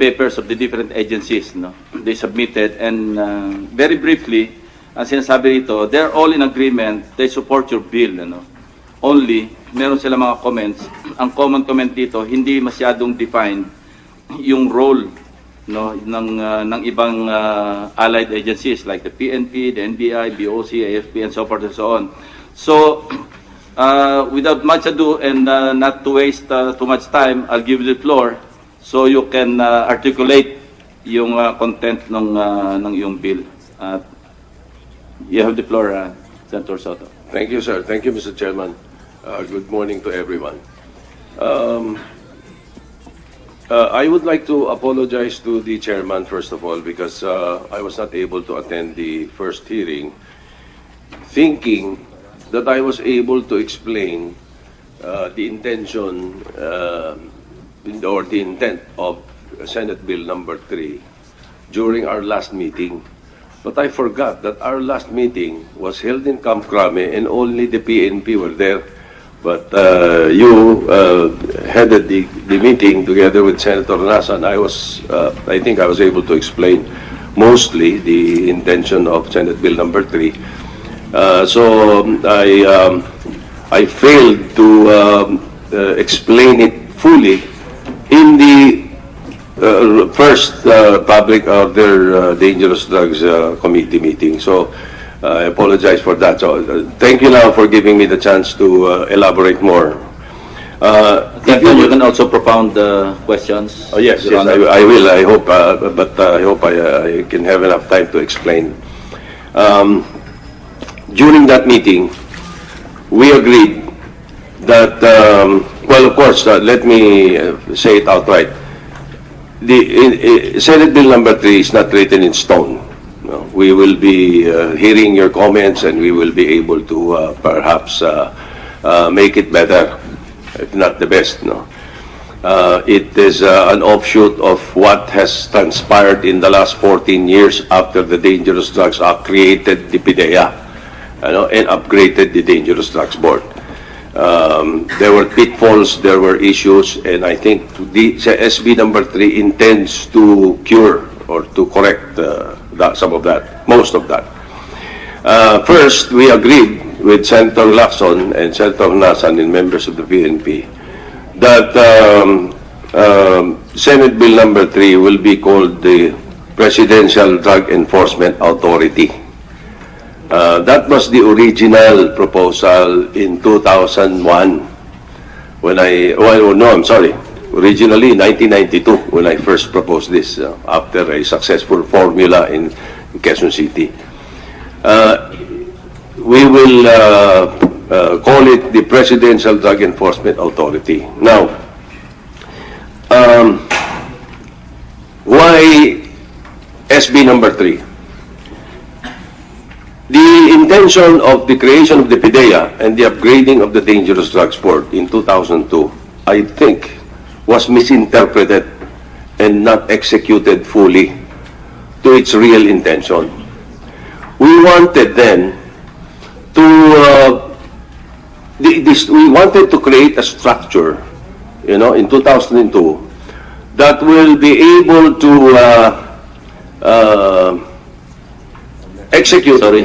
papers of the different agencies, no? They submitted, and very briefly, ang sinasabi rito, they're all in agreement, they support your bill, ano? Only, meron sila mga comments. Ang common comment dito, hindi masyadong defined yung role, no, ng ibang allied agencies like the PNP, the NBI, BOC, AFP, and so forth and so on. So, without much ado and not to waste too much time, I'll give you the floor so you can articulate yung content ng iyong bill. You have the floor, Senator Soto. Thank you, sir. Thank you, Mr. Chairman. Good morning to everyone. I would like to apologize to the chairman, first of all, because I was not able to attend the first hearing, thinking that I was able to explain the intention or the intent of Senate Bill number 3 during our last meeting. But I forgot that our last meeting was held in Camp Crame and only the PNP were there. But you headed the meeting together with Senator Nasan. I think I was able to explain mostly the intention of Senate Bill number 3. So I failed to explain it fully in the first public order dangerous drugs committee meeting. So I apologize for that. So thank you now for giving me the chance to elaborate more. You can also propound questions. Oh, yes, yes, I will. I hope, but I hope I can have enough time to explain. During that meeting, we agreed that, well, of course, let me say it outright. The Senate Bill number 3 is not written in stone. No, we will be hearing your comments, and we will be able to perhaps make it better, if not the best. No, it is an offshoot of what has transpired in the last 14 years after the Dangerous Drugs Act created the PIDEA, and upgraded the Dangerous Drugs Board. There were pitfalls, there were issues, and I think the SB number 3 intends to cure or to correct some of that, most of that. First, we agreed with Senator Lacson and Senator Nasan and members of the PNP that Senate Bill number 3 will be called the Presidential Drug Enforcement Authority. That was the original proposal in 2001 when originally 1992 when I first proposed this after a successful formula in Quezon City. We will call it the Presidential Drug Enforcement Authority. Now, why SB number 3? The intention of the creation of the PIDEA and the upgrading of the Dangerous Drugs Board in 2002, I think, was misinterpreted and not executed fully to its real intention. We wanted then to we wanted to create a structure, in 2002, that will be able to execute. Sorry,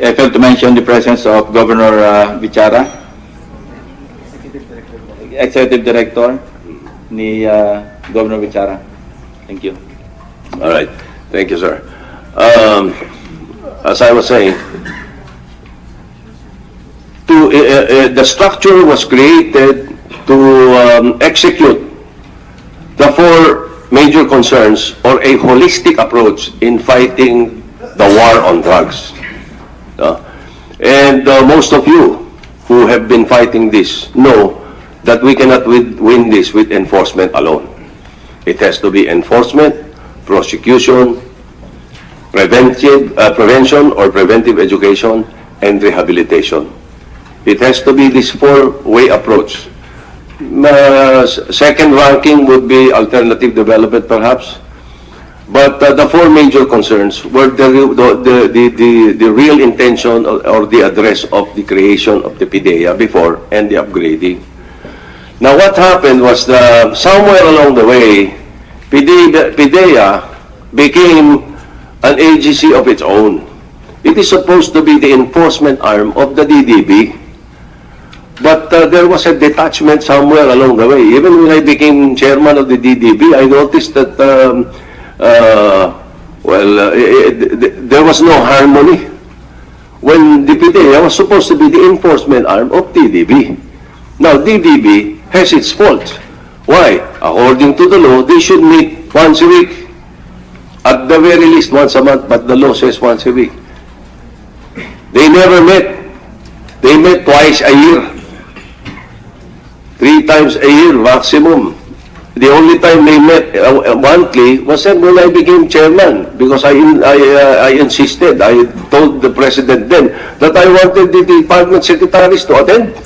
I failed to mention the presence of Governor Bichara, Executive Director ni Governor Bichara. Thank you. All right. Thank you, sir. As I was saying, the structure was created to execute the 4 major concerns or a holistic approach in fighting the war on drugs. And most of you who have been fighting this know that we cannot win this with enforcement alone. It has to be enforcement, prosecution, prevention or preventive education, and rehabilitation. It has to be this 4-way approach. Second ranking would be alternative development, perhaps. But the 4 major concerns were the real intention or the address of the creation of the PIDEA before and the upgrading. Now, what happened was somewhere along the way, PIDEA became an agency of its own. It is supposed to be the enforcement arm of the DDB. But there was a detachment somewhere along the way. Even when I became chairman of the DDB, I noticed that, there was no harmony when the PIDEA was supposed to be the enforcement arm of DDB. Now, DDB has its faults. Why? According to the law, they should meet once a week. At the very least, once a month, but the law says once a week. They never met. They met twice a year. 3 times a year, maximum. The only time they met monthly was when I became chairman, because I insisted. I told the president then that I wanted the department secretaries to attend.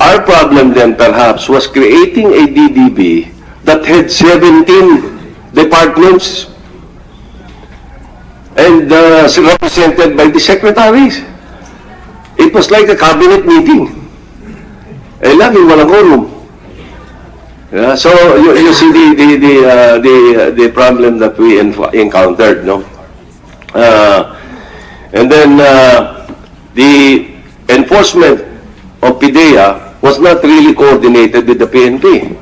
Our problem then perhaps was creating a DDB that had 17 departments and represented by the secretaries. It was like a cabinet meeting. Eh, laging walang quorum. Yeah, so you see the problem that we encountered, no? And then the enforcement of PIDEA was not really coordinated with the PNP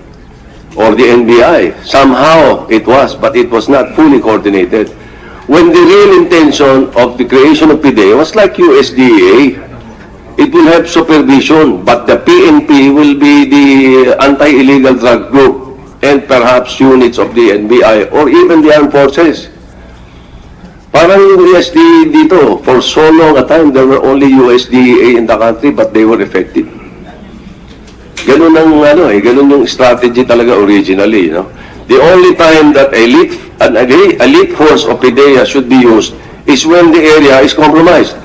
or the NBI. Somehow it was, but it was not fully coordinated. When the real intention of the creation of PIDEA was like USDA, it will have supervision, but the PNP will be the anti-illegal drug group and perhaps units of the NBI or even the armed forces. Parang yung USDA dito, for so long a time, there were only USDA in the country, but they were effective. Ganun ang ganun yung strategy talaga originally, no? The only time that an elite force of PIDEA should be used is when the area is compromised.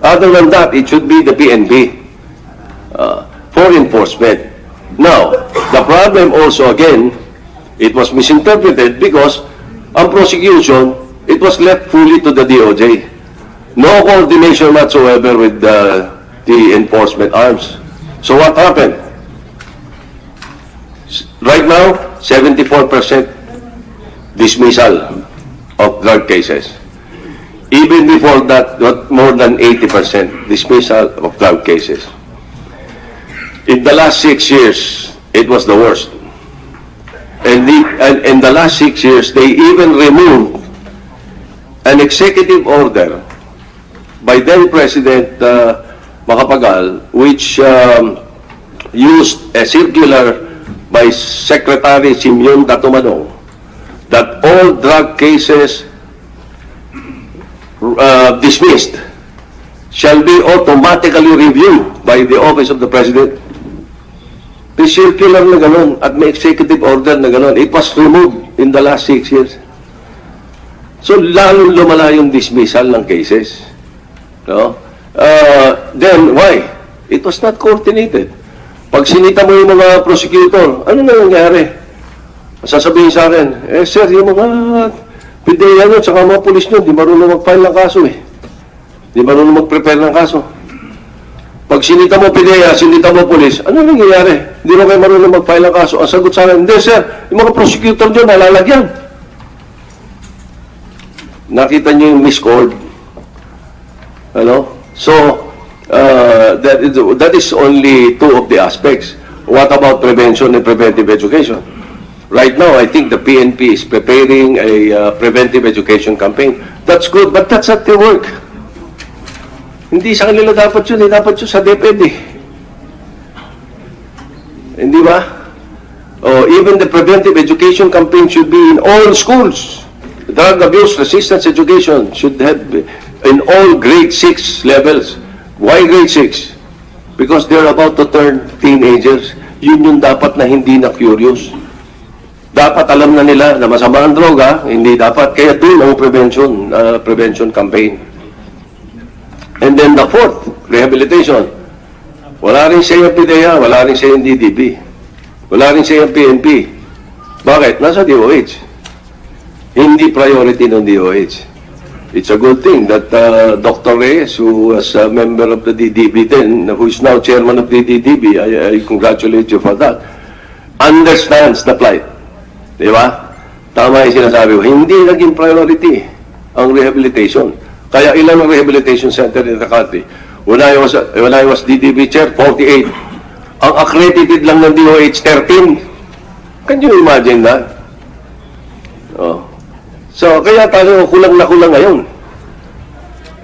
Other than that, it should be the PNP for enforcement. Now, the problem also, again, it was misinterpreted because ang prosecution, it was left fully to the DOJ. No coordination whatsoever with the enforcement arms. So what happened? Right now, 74% dismissal of drug cases. Even before that, more than 80% dismissal of drug cases. In the last 6 years, it was the worst. And in the last 6 years, they even removed an executive order by then President Macapagal, which used a circular by Secretary Simeon Datumanong that all drug cases dismissed shall be automatically reviewed by the Office of the President. The circular na ganon at may executive order na ganon, it was removed in the last 6 years. So, lalong lumala yung dismissal ng cases. No? Then, why? It was not coordinated. Pag sinita mo yung mga prosecutor, ano na nangyari? Sasabihin sa akin, sir, yung mga PIDEA nyo, tsaka mga polis nyo, di marunong mag-file ng kaso eh. Di marunong mag-prepare ng kaso. Pag sinita mo PIDEA, sinita mo polis, ano nangyayari? Hindi na kayo marunong mag-file ng kaso. Ang sagot sa akin, hindi sir, yung mga prosecutor nyo, nalalagyan. Nakita nyo yung miscord. Ano? So, that is only 2 of the aspects. What about prevention and preventive education? Right now, I think the PNP is preparing a preventive education campaign. That's good, but that's not their work. Hindi sa kanila dapat yun. Dapat yun sa DepEd eh. Hindi ba? Even the preventive education campaign should be in all schools. Drug abuse resistance education should have in all grade 6 levels. Why grade 6? Because they're about to turn teenagers. Yun yung dapat na hindi na curious. Dapat alam na nila na masama ang droga, hindi dapat. Kaya doon ang prevention campaign. And then the 4th, rehabilitation. Wala rin siya yung PIDEA, wala rin siya yung DDB. Wala rin siya yung PNP. Bakit? Nasa DOH. Hindi priority ng DOH. It's a good thing that Dr. Reyes, who was a member of the DDB then, who is now chairman of the DDB, I congratulate you for that. understands the plight. Di ba? Tama yung sinasabi ko. Hindi naging priority ang rehabilitation. Kaya ilan ang rehabilitation center in the country? When I was DDB chair, 48. Ang accredited lang ng DOH, 13. Can you imagine that? Oh. So, kaya tayo kulang na kulang ngayon.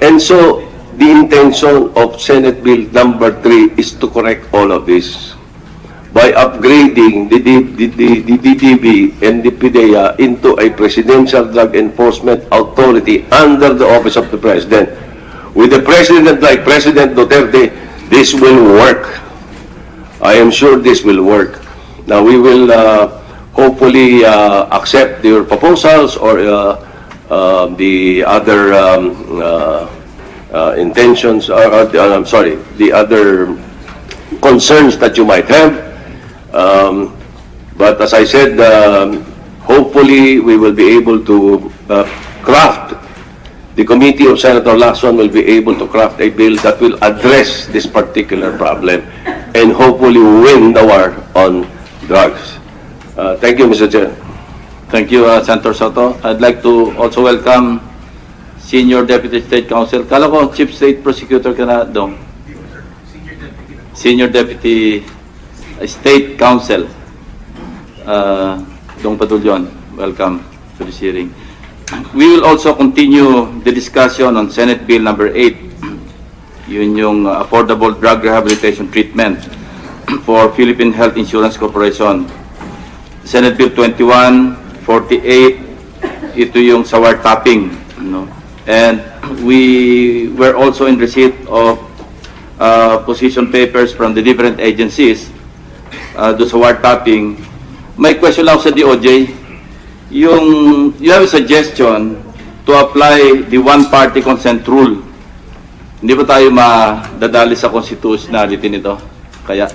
And so, the intention of Senate Bill number 3 is to correct all of this by upgrading the DDB and the PDEA into a Presidential Drug Enforcement Authority under the Office of the President. With a President like President Duterte, this will work. I am sure this will work. Now, we will hopefully accept your proposals or the other intentions, I'm sorry, the other concerns that you might have. But as I said, hopefully we will be able to craft, the committee of Senator Lacson will be able to craft a bill that will address this particular problem and hopefully win the war on drugs. Thank you, Mr. Chair. Thank you, Senator Soto. I'd like to also welcome Senior Deputy State Counsel. Kala ko, Chief State Prosecutor ka na, Dong. Senior Deputy State Counsel, Dong Padulyon. Welcome to this hearing. We will also continue the discussion on Senate Bill number 8, yun yung Affordable Drug Rehabilitation Treatment for Philippine Health Insurance Corporation. Senate Bill 2148, ito yung sa wiretapping. And we were also in receipt of position papers from the different agencies do sa wiretapping. May question lang sa DOJ. You have a suggestion to apply the one-party consent rule. Hindi ba tayo madadali sa constitutionality nito? Kaya,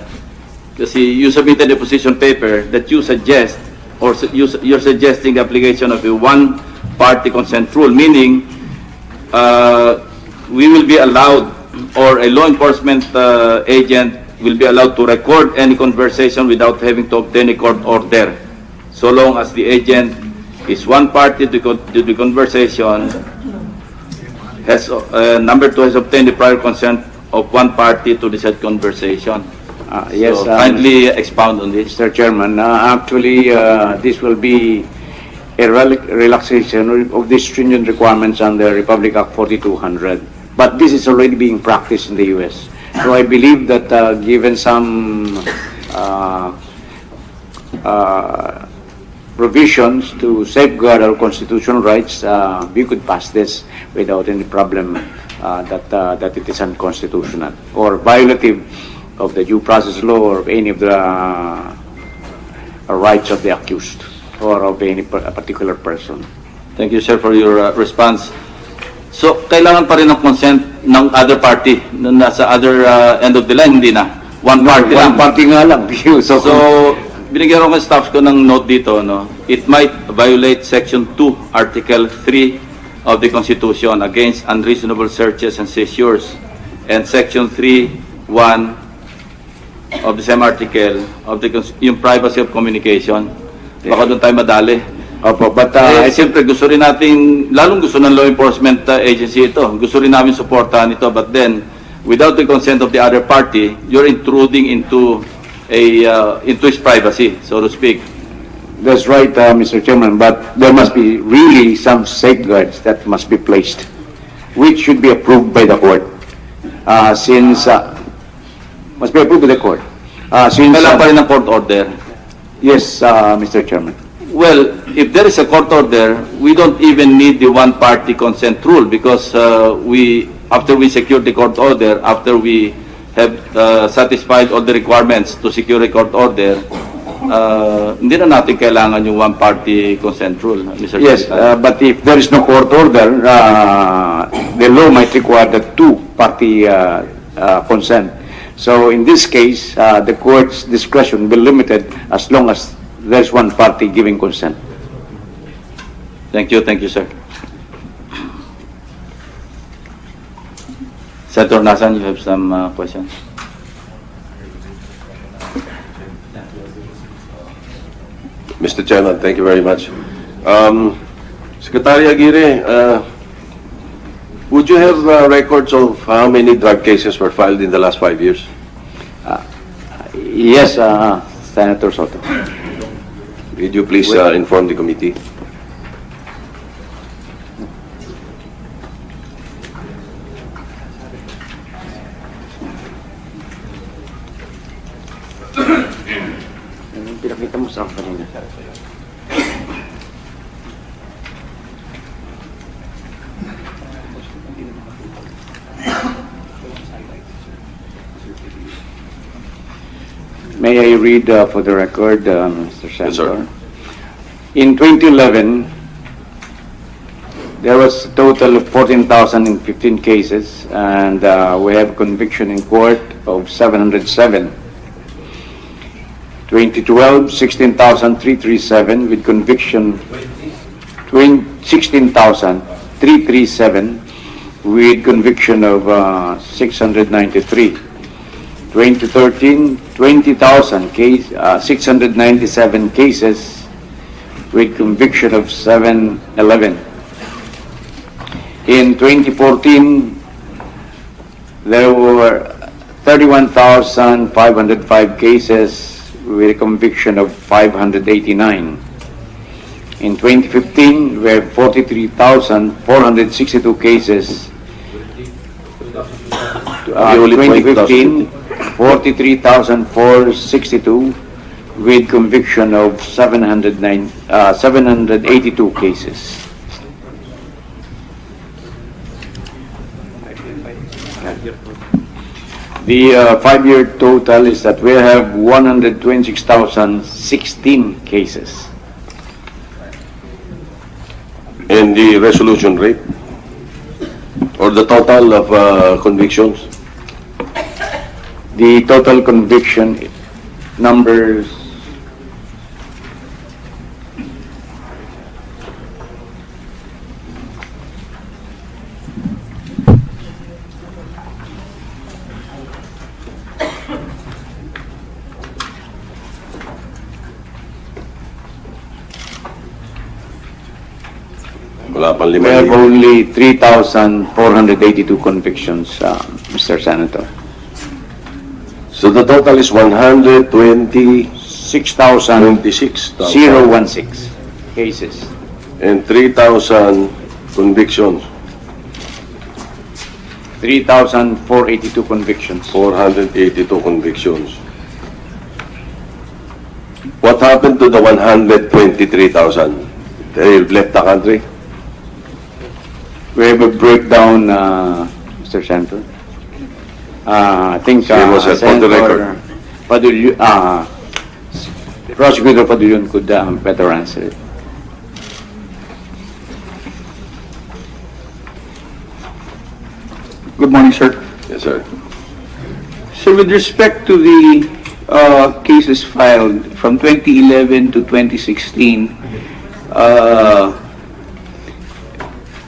kasi you submitted a position paper that you suggest, or you're suggesting the application of a one-party consent rule, meaning we will be allowed, or a law enforcement agent will be allowed to record any conversation without having to obtain a court order, so long as the agent is one party to the conversation, has number 2 has obtained the prior consent of one party to the said conversation. Yes, so kindly expound on this. Mr. Chairman. Actually, this will be a relaxation of the stringent requirements under Republic Act 4200. But this is already being practiced in the U.S. So I believe that given some provisions to safeguard our constitutional rights, we could pass this without any problem that it is unconstitutional or violative of the due process law or of any of the rights of the accused or of any particular person. Thank you, sir, for your response. So, kailangan pa rin ng consent ng other party na nasa other end of the line, hindi na? One party lang. One party nga lang. So, binigyan ko ng staff ko ng note dito, no? It might violate Section 2, Article 3 of the Constitution against unreasonable searches and seizures, and Section 3(1) of the same article of the yung privacy of communication. Baka doon tayo madali. Opo, but siyempre gusto rin natin, lalong gusto ng law enforcement agency ito. Gusto rin namin suportahan ito, but then without the consent of the other party, you're intruding into his privacy, so to speak. that's right, Mr. Chairman, but there must be really some safeguards that must be placed, which should be approved by the court. Must be approved by the court. Kailangan pa rin ng court order. Yes, Mr. Chairman. Well, if there is a court order, we don't even need the one-party consent rule because after we secure the court order, after we have satisfied all the requirements to secure a court order, hindi na natin kailangan yung one-party consent rule, Mr. Yes, but if there is no court order, the law might require the two-party consent. So in this case, the court's discretion will be limited as long as there's one party giving consent. Thank you, sir. Senator Nasan, you have some questions? Mr. Chairman, thank you very much. Secretary Aguirre, would you have records of how many drug cases were filed in the last 5 years? Yes, Senator Soto. Would you please inform the committee? Pinakita mo sa akin kanina. May I read for the record, Mr. Senator? Yes, sir. In 2011, there was a total of 14,015 cases, and we have conviction in court of 707. 2012, 16,337 with conviction, 16,337 with conviction of 693. 2013, 697 cases with conviction of 711. In 2014, there were 31,505 cases with a conviction of 589. In 2015, we have 43,462 cases. 2015, 43,462 with conviction of 782 cases. The 5-year total is that we have 126,016 cases. And the resolution rate? Or the total of convictions? The total conviction numbers Wala pang we 5,000. have only 3,482 convictions, Mr. Senator. So the total is 126,000 6,016 cases. and 3,000 convictions, 3,482 convictions. 482 convictions. What happened to the 123,000? They left the country? We have a breakdown, Mr. Senator. I think Sige mo, sir, for the record. Prosecutor Padulyon could better answer it. Good morning, sir. Yes, sir. So with respect to the cases filed from 2011 to 2016,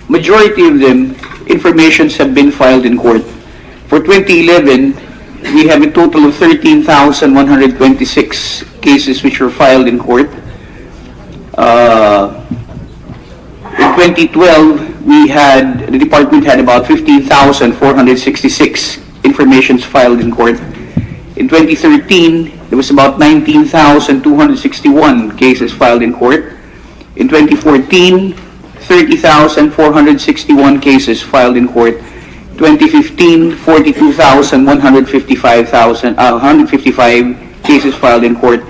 majority of them, informations have been filed in court. For 2011, we have a total of 13,126 cases which were filed in court. In 2012, the department had about 15,466 informations filed in court. In 2013, there was about 19,261 cases filed in court. In 2014, 30,461 cases filed in court. 2015, 155 cases filed in court.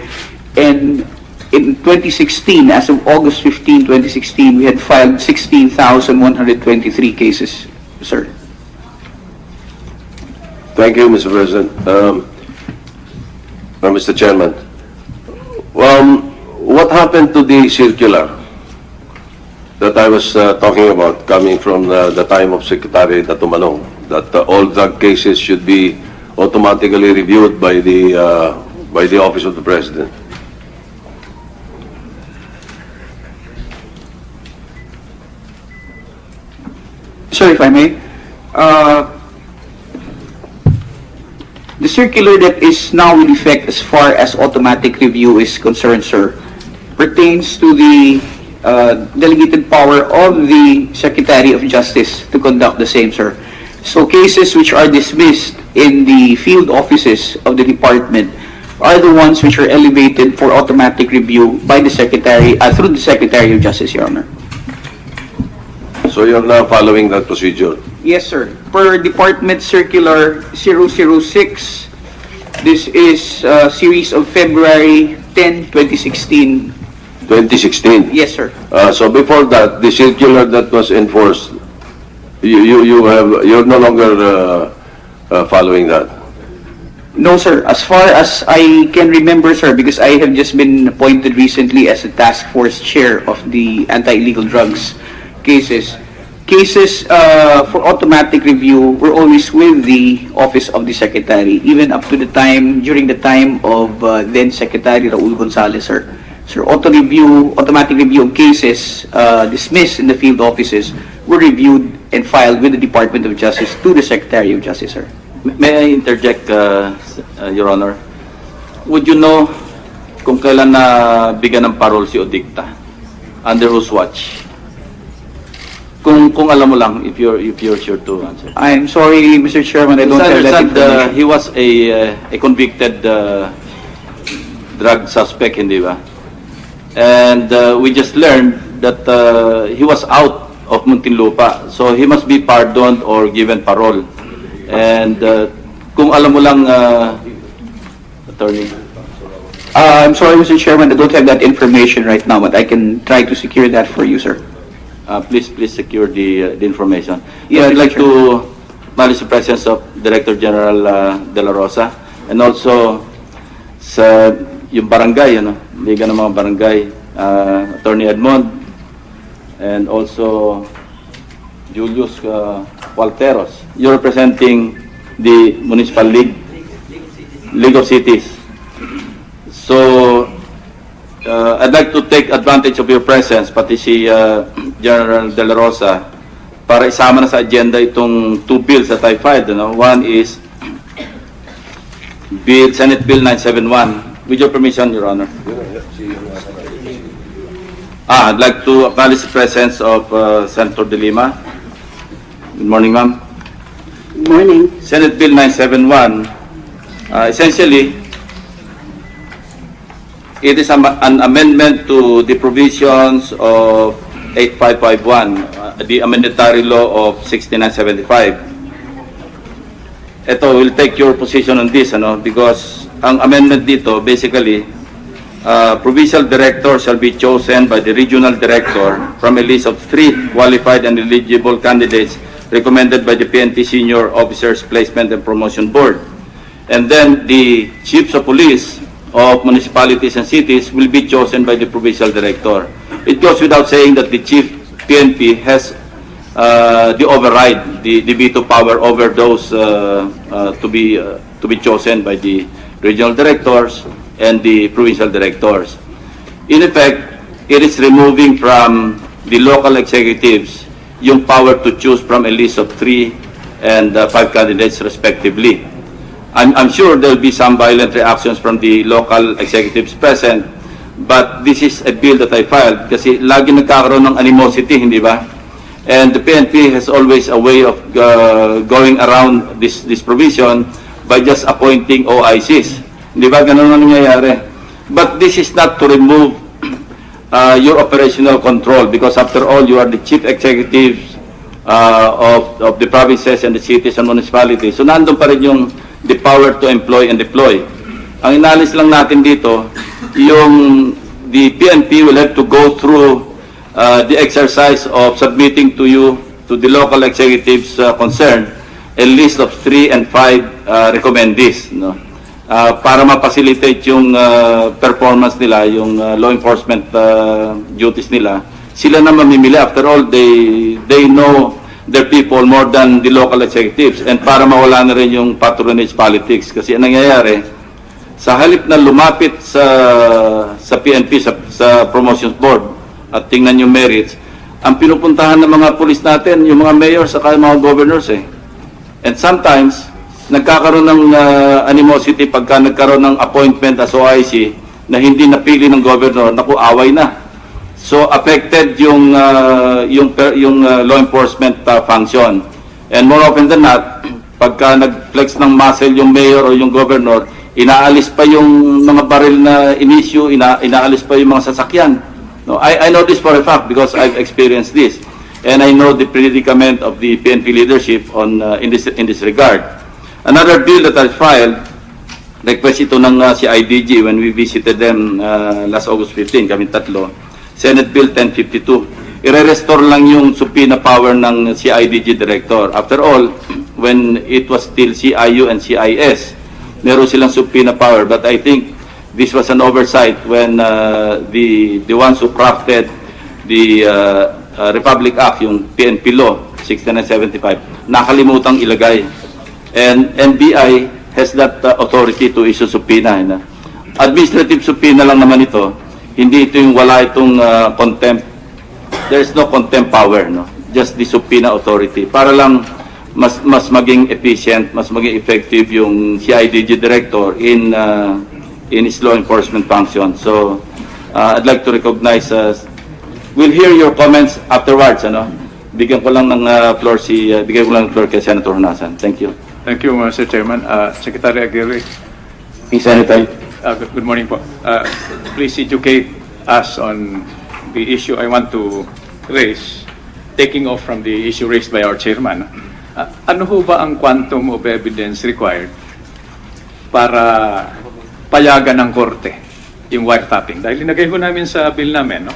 And in 2016, as of August 15, 2016, we had filed 16,123 cases, sir. Thank you, Mr. President. Mr. Chairman, what happened to the circular that I was talking about coming from the time of Secretary Tumanong, that all drug cases should be automatically reviewed by the Office of the President? Sir, if I may, the circular that is now in effect as far as automatic review is concerned, sir, pertains to the delegated power of the Secretary of Justice to conduct the same, sir. So cases which are dismissed in the field offices of the department are the ones which are elevated for automatic review by the Secretary, through the Secretary of Justice, Your Honor. So you're now following that procedure? Yes, sir. Per Department Circular 006, this is a series of February 10, 2016. 2016? Yes, sir. So before that, the circular that was enforced, you're no longer following that? No, sir. As far as I can remember, sir, because I have just been appointed recently as a task force chair of the anti-illegal drugs cases for automatic review were always with the office of the secretary, even up to the time, during the time of then Secretary Raul Gonzalez, sir. Sir, automatic review of cases dismissed in the field offices were reviewed and filed with the Department of Justice to the Secretary of Justice, sir. May I interject, Your Honor? Would you know kung kailan na bigyan ng parol si Odicta? Under whose watch? Kung alam mo lang, if you're sure to answer. I'm sorry, Mr. Chairman, I don't have that information. He was a convicted drug suspect, hindi ba? And we just learned that he was out of Muntinlupa, so he must be pardoned or given parole. And kung alam mo lang, Attorney. I'm sorry, Mr. Chairman, I don't have that information right now, but I can try to secure that for you, sir. Please secure the information. Yes, I'd like sure. to acknowledge the presence of Director General De La Rosa, and also sa yung barangay, Liga ng mga Barangay, Attorney Edmond, and also Julius Walteros. You're representing the Municipal League of Cities. So, I'd like to take advantage of your presence, pati si General De La Rosa, para isama na sa agenda itong two bills that I filed. One is Senate Bill 971. With your permission, Your Honor. I'd like to acknowledge the presence of Senator De Lima. Good morning, ma'am. Good morning. Senate Bill 971, essentially, it is an amendment to the provisions of 8551, the amendatory law of 6975. Ito, we'll take your position on this, because ang amendment dito, basically, provincial director shall be chosen by the regional director from a list of 3 qualified and eligible candidates recommended by the PNP Senior Officers Placement and Promotion Board. And then the chiefs of police of municipalities and cities will be chosen by the provincial director. It goes without saying that the chief PNP has the override, the veto power over those to be chosen by the regional directors and the provincial directors. In effect, it is removing from the local executives yung power to choose from a list of 3 and 5 candidates respectively. I'm sure there will be some violent reactions from the local executives present, but this is a bill that I filed kasi lagi nagkakaroon ng animosity, hindi ba? And the PNP has always a way of going around this provision by just appointing OICs. Hindi ba? Ganun ang nangyayari. But this is not to remove your operational control, because after all, you are the chief executives of the provinces and the cities and municipalities. So nandun pa rin yung the power to employ and deploy. Ang inalis lang natin dito, yung the PNP will have to go through the exercise of submitting to you, to the local executives concerned, a list of 3 and 5 recommendees, para ma-facilitate yung performance nila, yung law enforcement duties nila. Sila na mamimili. After all, they know their people more than the local executives, and para mawala na rin yung patronage politics. Kasi ang nangyayari, sa halip na lumapit sa PNP, sa promotions board, at tingnan yung merits, ang pinupuntahan ng mga pulis natin, yung mga mayors saka yung mga governors And sometimes, nagkakaroon ng animosity pagka nagkaroon ng appointment as OIC na hindi napili ng governor, naku, away na. So affected yung law enforcement function. And more often than not, pagka nag-flex ng muscle yung mayor o yung governor, inaalis pa yung mga baril na in-issue, inaalis pa yung mga sasakyan. No, I know this for a fact because I've experienced this. And I know the predicament of the PNP leadership on in this regard. Another bill that I filed, request ito ng CIDG when we visited them last August 15, kami tatlo, Senate Bill 1052. I-restore lang yung subpoena power ng CIDG director. After all, when it was still CIU and CIS, meron silang subpoena power. But I think this was an oversight when the ones who crafted the Republic Act, yung PNP Law 6975, nakalimutang ilagay. And NBI has that authority to issue subpoena. Administrative subpoena lang naman ito. Hindi ito yung wala itong contempt. There is no contempt power, no? Just the subpoena authority. Para lang mas maging efficient, mas maging effective yung CIDG director in his law enforcement function. So I'd like to recognize we'll hear your comments afterwards, ano? Bigyan ko lang ng floor kay Senator Honasan. Thank you. Thank you, Mr. Chairman. Secretary Aguirre. Senator. Good morning po. Please educate us on the issue I want to raise, taking off from the issue raised by our chairman. Ano ho ba ang quantum of evidence required para payagan ng korte yung wiretapping? Dahil linagay ho namin sa bill namin, no?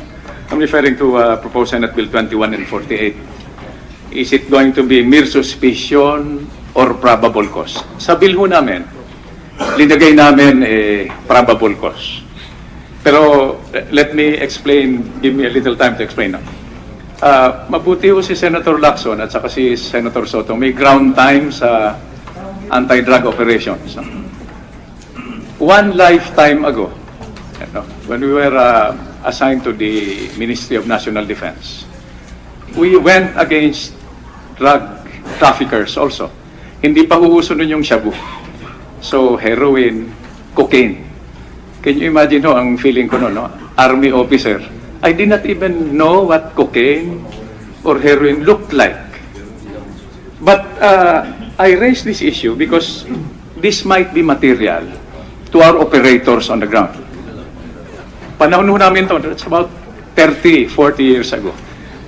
I'm referring to proposed Senate Bill 21 and 48. Is it going to be mere suspicion or probable cause? Sa bill ho namin, linagay namin probable cause. Pero let me explain, give me a little time to explain. No? Mabuti ho si Senator Lacson at saka si Senator Soto, may ground time sa anti-drug operations. No? One lifetime ago, when we were assigned to the Ministry of National Defense, we went against drug traffickers also. Hindi pa uuso nun yung shabu. So, heroin, cocaine. Can you imagine ho, ang feeling ko no? Army officer. I did not even know what cocaine or heroin looked like. But I raised this issue because this might be material to our operators on the ground. Panahon ho namin to, it's about 30, 40 years ago.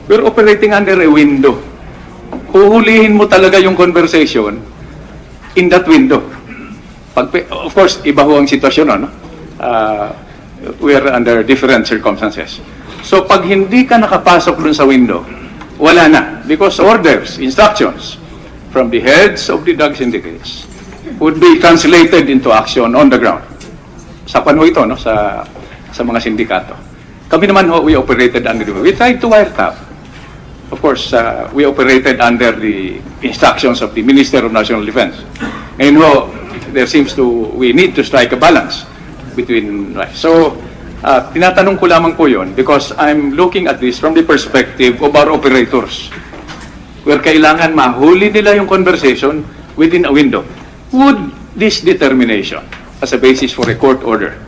We're operating under a window. Huhulihin mo talaga yung conversation in that window. Of course, iba ho ang sitwasyon, no? We are under different circumstances. So, pag hindi ka nakapasok dun sa window, wala na. Because orders, instructions from the heads of the drug syndicates would be translated into action on the ground. Sa pano ito, no? Sa mga sindikato. Kami naman ho, we operated under the... We tried to wiretap. Of course, we operated under the instructions of the Minister of National Defense. And ho, we need to strike a balance between... So, tinatanong ko lamang po yun because I'm looking at this from the perspective of our operators. Where kailangan mahuli nila yung conversation within a window. Would this determination as a basis for a court order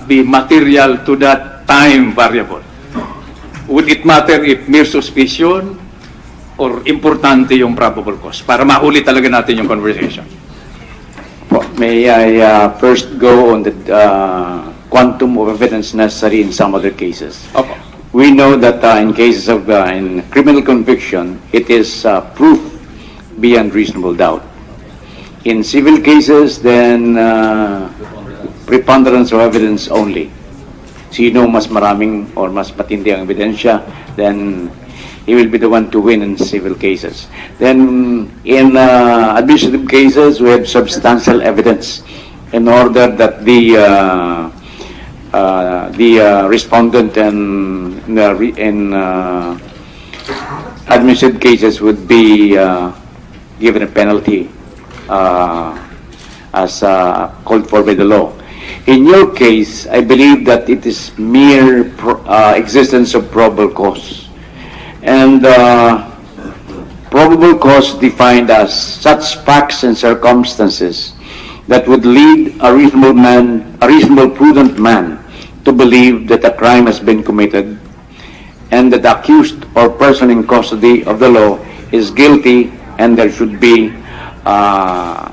be material to that time variable? Would it matter if mere suspicion or importante yung probable cause para mahuli talaga natin yung conversation? May I first go on the quantum of evidence necessary in some other cases? Opo. We know that in cases of in criminal conviction, it is proof beyond reasonable doubt. In civil cases, then preponderance of evidence only. Sino mas maraming or mas matindi ang ebidensya, then he will be the one to win in civil cases. Then in administrative cases, we have substantial evidence in order that the respondent in administrative cases would be given a penalty as called for by the law. In your case, I believe that it is mere existence of probable cause. And probable cause defined as such facts and circumstances that would lead a reasonable, prudent man to believe that a crime has been committed and that the accused or person in custody of the law is guilty, and there should be a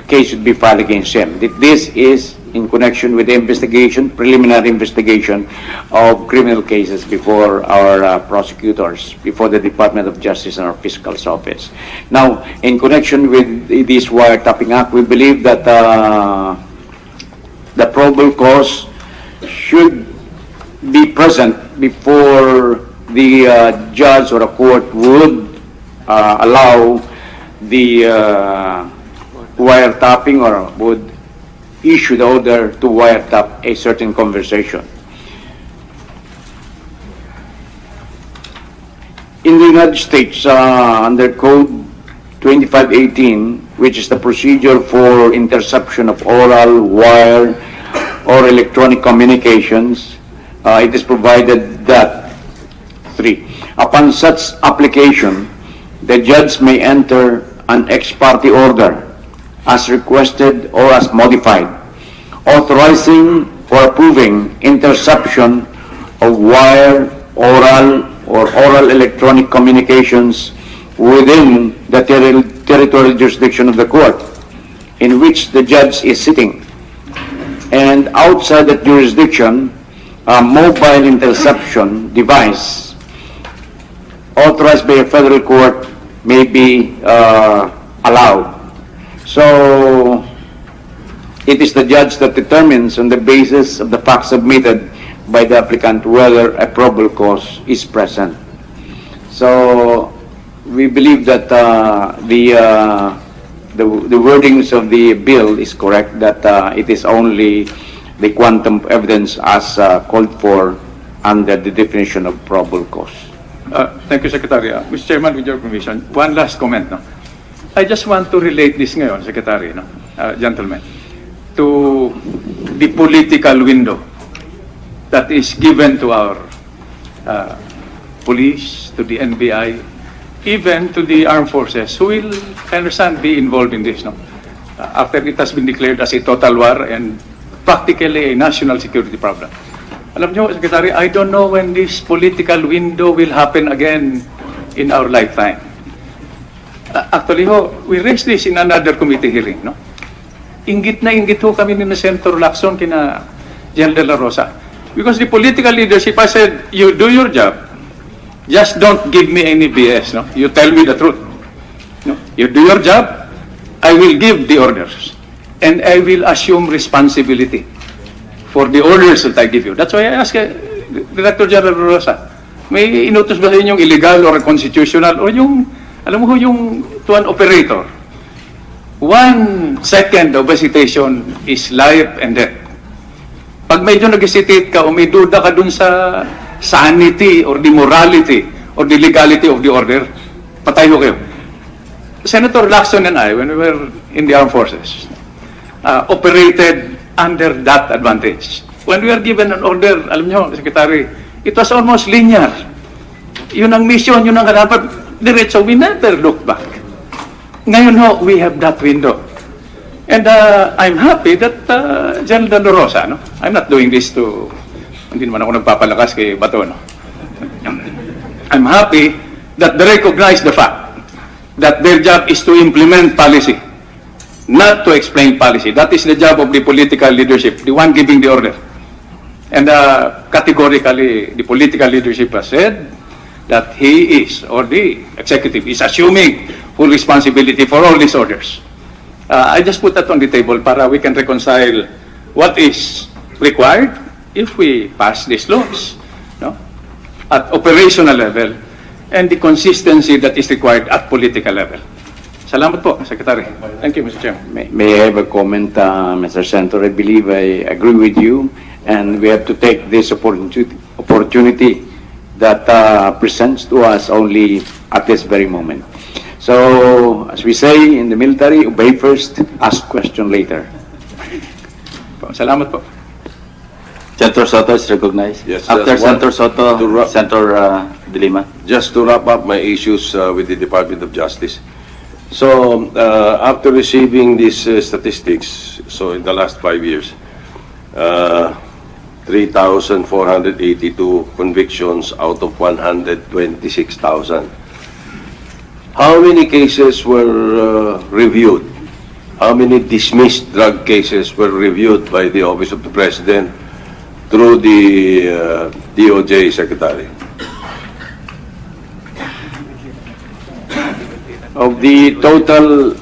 case should be filed against him. This is in connection with the investigation, preliminary investigation of criminal cases before our prosecutors, before the Department of Justice and our Fiscal's Office. Now, in connection with this wiretapping act, we believe that the probable cause should be present before the judge or a court would allow the wiretapping or would issue the order to wiretap a certain conversation. In the United States, under Code 2518, which is the procedure for interception of oral, wire, or electronic communications, it is provided that 3. Upon such application, the judge may enter an ex parte order as requested or as modified, authorizing or approving interception of wire, oral, or oral electronic communications within the territorial jurisdiction of the court in which the judge is sitting. And outside that jurisdiction, a mobile interception device authorized by a federal court may be allowed. So, it is the judge that determines on the basis of the facts submitted by the applicant whether a probable cause is present. So, we believe that the wordings of the bill is correct, that it is only the quantum of evidence as called for under the definition of probable cause. Thank you, Secretary. Mr. Chairman, with your permission, one last comment. No? I just want to relate this ngayon, Secretary, no? Gentlemen, to the political window that is given to our police, to the NBI, even to the armed forces, who will, I understand, be involved in this. No? After it has been declared as a total war and practically a national security problem. Alam nyo, Secretary, I don't know when this political window will happen again in our lifetime. Actually, we raised this in another committee hearing, no? Inggit na inggit ho kami ni Senator Lacson kina General De La Rosa. Because the political leadership, I said, you do your job, just don't give me any BS, no? You tell me the truth. No? You do your job, I will give the orders. And I will assume responsibility for the orders that I give you. That's why I ask Director General De La Rosa, may inutos ba sa inyong illegal or unconstitutional or yung, alam mo ho, yung to an operator, 1 second of hesitation is life and death. Pag medyo nag-hesitate ka o may duda ka dun sa sanity or the morality or the legality of the order, patay ho kayo. Senator Lacson and I, when we were in the armed forces, operated under that advantage. When we were given an order, alam nyo, Secretary, it was almost linear. Yun ang mission, yun ang harapan. Diretso, we never look back. Ngayon ho, we have that window. And I'm happy that General De La Rosa, no? I'm not doing this to, hindi naman ako nagpapalakas kay Bato, no? I'm happy that they recognize the fact that their job is to implement policy, not to explain policy. That is the job of the political leadership, the one giving the order. And categorically, the political leadership has said that he is, or the executive is assuming full responsibility for all these orders. I just put that on the table para we can reconcile what is required if we pass these laws, no? At operational level, and the consistency that is required at political level. Salamat po, Secretary. Thank you, Mr. Chairman. May I have a comment, Mr. Senator? I believe I agree with you, and we have to take this opportunity that presents to us only at this very moment. So, as we say in the military, obey first, ask question later. Salamat po. Senator Soto is recognized. Yes, After just one- Senator Soto, to wrap- Senator De Lima. Just to wrap up my issues with the Department of Justice, So, after receiving these statistics, so in the last 5 years, 3,482 convictions out of 126,000. How many cases were reviewed? How many dismissed drug cases were reviewed by the Office of the President through the DOJ Secretary? Of the total,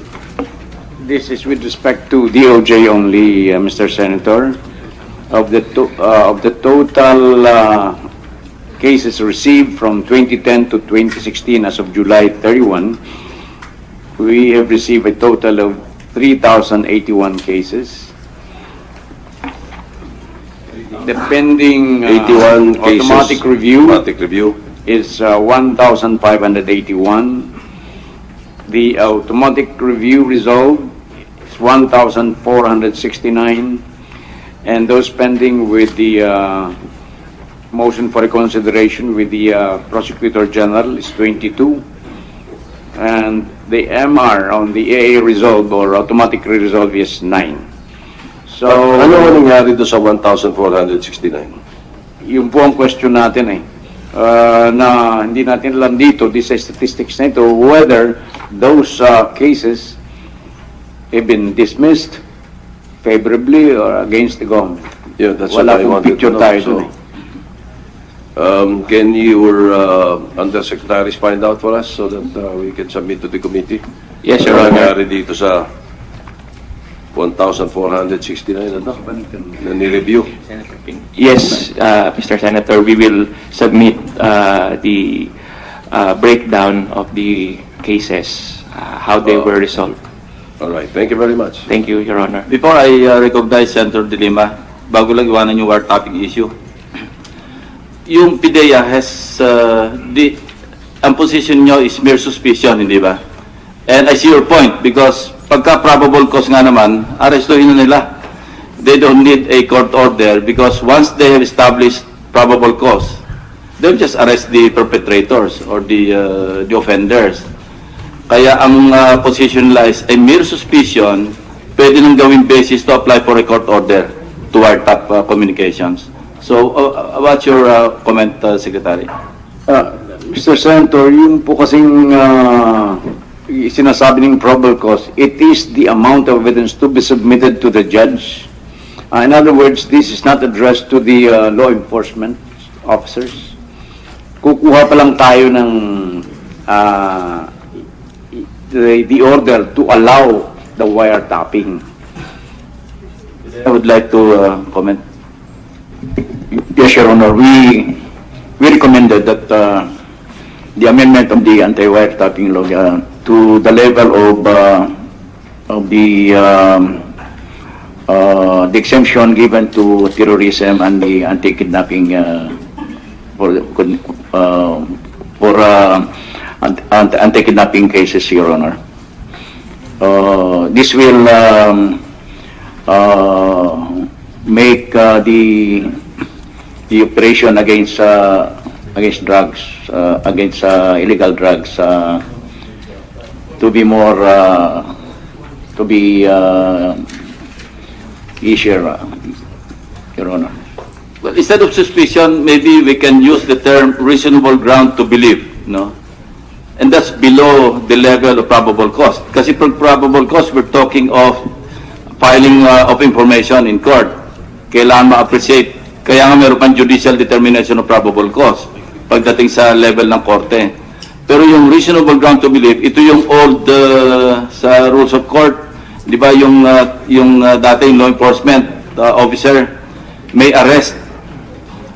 this is with respect to DOJ only, Mr. Senator. Of the total cases received from 2010 to 2016 as of July 31, we have received a total of 3,081 cases. The pending 81 cases. automatic review Automatic review. is 1,581. The automatic review resolved is 1,469. And those pending with the motion for reconsideration with the Prosecutor General is 22. And the MR on the AA resolve or automatic resolve is 9. So, Ano nangyari doon sa 1,469? yun po ang question natin na hindi natin alam dito, these statistics na ito, whether those cases have been dismissed favorably or against the government. Yeah, that's Wala what I pong wanted picture to know. tayo So, dun can your undersecretaries find out for us so that we can submit to the committee? Yes, Your Ano Honor. nangyari dito sa 1,469 na ni-review? Yes, Mr. Senator, we will submit the breakdown of the cases, how they were resolved. All right, thank you very much. Thank you, Your Honor. Before I recognize Senator De Lima, bago lang iwanan yung wiretapping issue, yung PIDEA has, ang position nyo is mere suspicion, hindi ba? And I see your point because pagka probable cause nga naman, arestuhin na nila. They don't need a court order because once they have established probable cause, they'll just arrest the perpetrators or the offenders. Kaya ang position lies a mere suspicion, pwede nang gawing basis to apply for a court order to wiretap communications. So, what's your comment, Secretary? Mr. Senator, yung po kasing sinasabi ng probable cause, it is the amount of evidence to be submitted to the judge. In other words, this is not addressed to the law enforcement officers. Kukuha pa lang tayo ng the order to allow the wiretapping. I would like to comment. Yes, Your Honor. We recommended that the amendment of the anti-wiretapping law to the level of the exemption given to terrorism and the anti-kidnapping for anti-kidnapping cases, Your Honor. This will make the operation against drugs, against illegal drugs, to be more easier, Your Honor. Well, instead of suspicion, maybe we can use the term reasonable ground to believe, no? And that's below the level of probable cause. Kasi for probable cause, we're talking of filing of information in court. Kailangan ma-appreciate. Kaya nga meron pang judicial determination of probable cause pagdating sa level ng korte. Pero yung reasonable ground to believe, ito yung old sa rules of court. Di ba yung dating law enforcement officer may arrest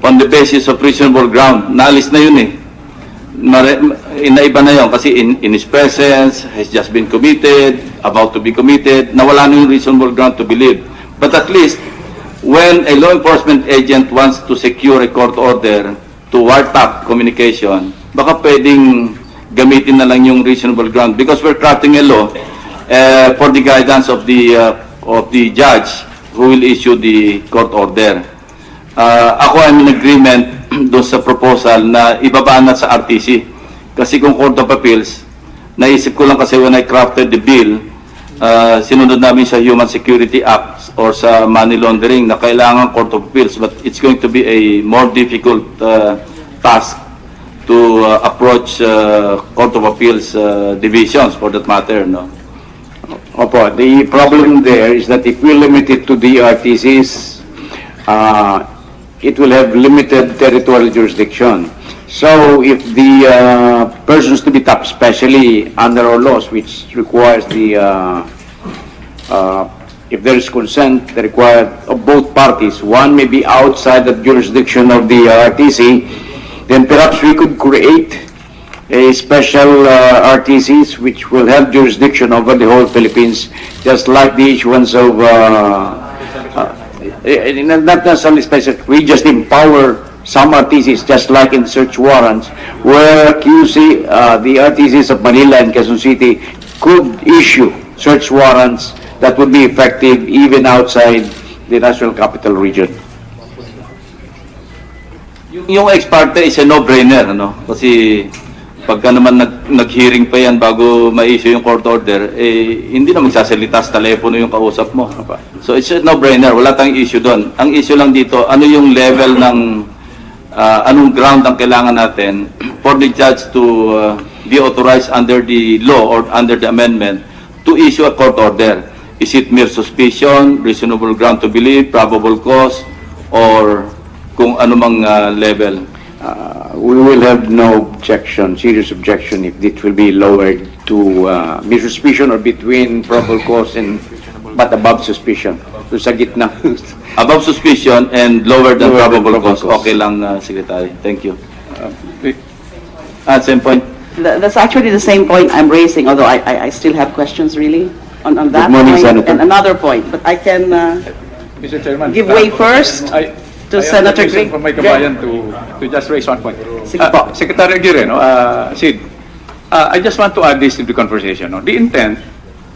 on the basis of reasonable ground. Naalis na yun eh. Inaiba na yun kasi in his presence, has just been committed, about to be committed, nawala na yung reasonable ground to believe. But at least, when a law enforcement agent wants to secure a court order to wiretap communication, baka pwedeng gamitin na lang yung reasonable ground because we're crafting a law for the guidance of the judge who will issue the court order. Ako I'm in agreement doon sa proposal na ibaba na sa RTC. Kasi kung Court of Appeals, naisip ko lang kasi when I crafted the bill, sinunod namin sa Human Security Act or sa money laundering na kailangan Court of Appeals, but it's going to be a more difficult task to approach Court of Appeals divisions for that matter, no? Opo, the problem there is that if we limit it to the RTCs, it will have limited territorial jurisdiction. So if the persons to be tapped, especially under our laws, which requires the, if there is consent required of both parties, one may be outside the jurisdiction of the RTC, then perhaps we could create a special RTCs which will have jurisdiction over the whole Philippines, just like the issuance of, not necessarily special, we just empower some RTCs, just like in search warrants, where QC, the RTCs of Manila and Quezon City could issue search warrants that would be effective even outside the National Capital Region. Yung ex parte is a no-brainer, ano? Kasi pagka naman nag-hearing pa yan bago ma-issue yung court order, hindi na magsasalita sa telepono yung kausap mo. So it's a no-brainer, wala tayong issue doon. Ang issue lang dito, ano yung level ng, anong ground ang kailangan natin for the judge to be authorized under the law or under the amendment to issue a court order. Is it mere suspicion, reasonable ground to believe, probable cause, or kung anumang level? We will have no objection, serious objection, if it will be lowered to mere suspicion or between probable cause and but above suspicion. So sa gitna. Above suspicion and lower than probable cause. Okay lang, Secretary. Thank you. At same point. That's actually the same point I'm raising, although I still have questions really on that Good morning, point Senator. and another point. But I can Mr. Chairman, give way first to Senator Greg. Greg. For my kabayan to just raise one point. Sige po. Secretary Aguirre, no, Sid, I just want to add this to the conversation. No? The intent,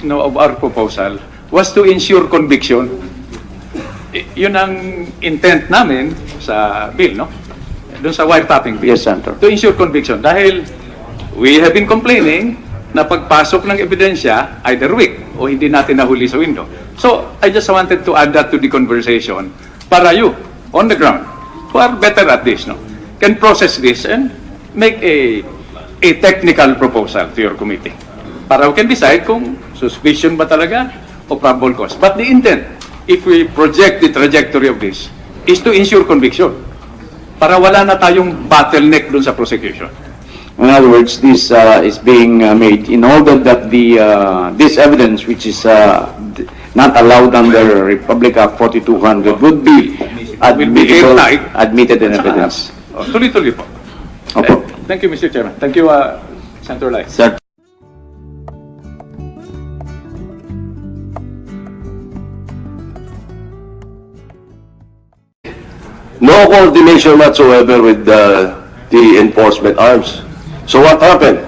of our proposal was to ensure conviction. Yun ang intent namin sa bill, no? Doon sa wiretapping bill. Yes, Senator. To ensure conviction. Dahil we have been complaining na pagpasok ng ebidensya, either weak o hindi natin nahuli sa window. So, I just wanted to add that to the conversation para you, on the ground, who are better at this, no, can process this and make a technical proposal to your committee. Para we can decide kung suspicion ba talaga o probable cause. But the intent, if we project the trajectory of this, is to ensure conviction. Para wala na tayong bottleneck dun sa prosecution. In other words, this is being made in order that the this evidence, which is not allowed under Republic Act 4200, would be admitted in evidence. Tuloy-tuloy po. Opo. Thank you, Mr. Chairman. Thank you, Senator Lai. Sir. No coordination whatsoever with the enforcement arms. So what happened?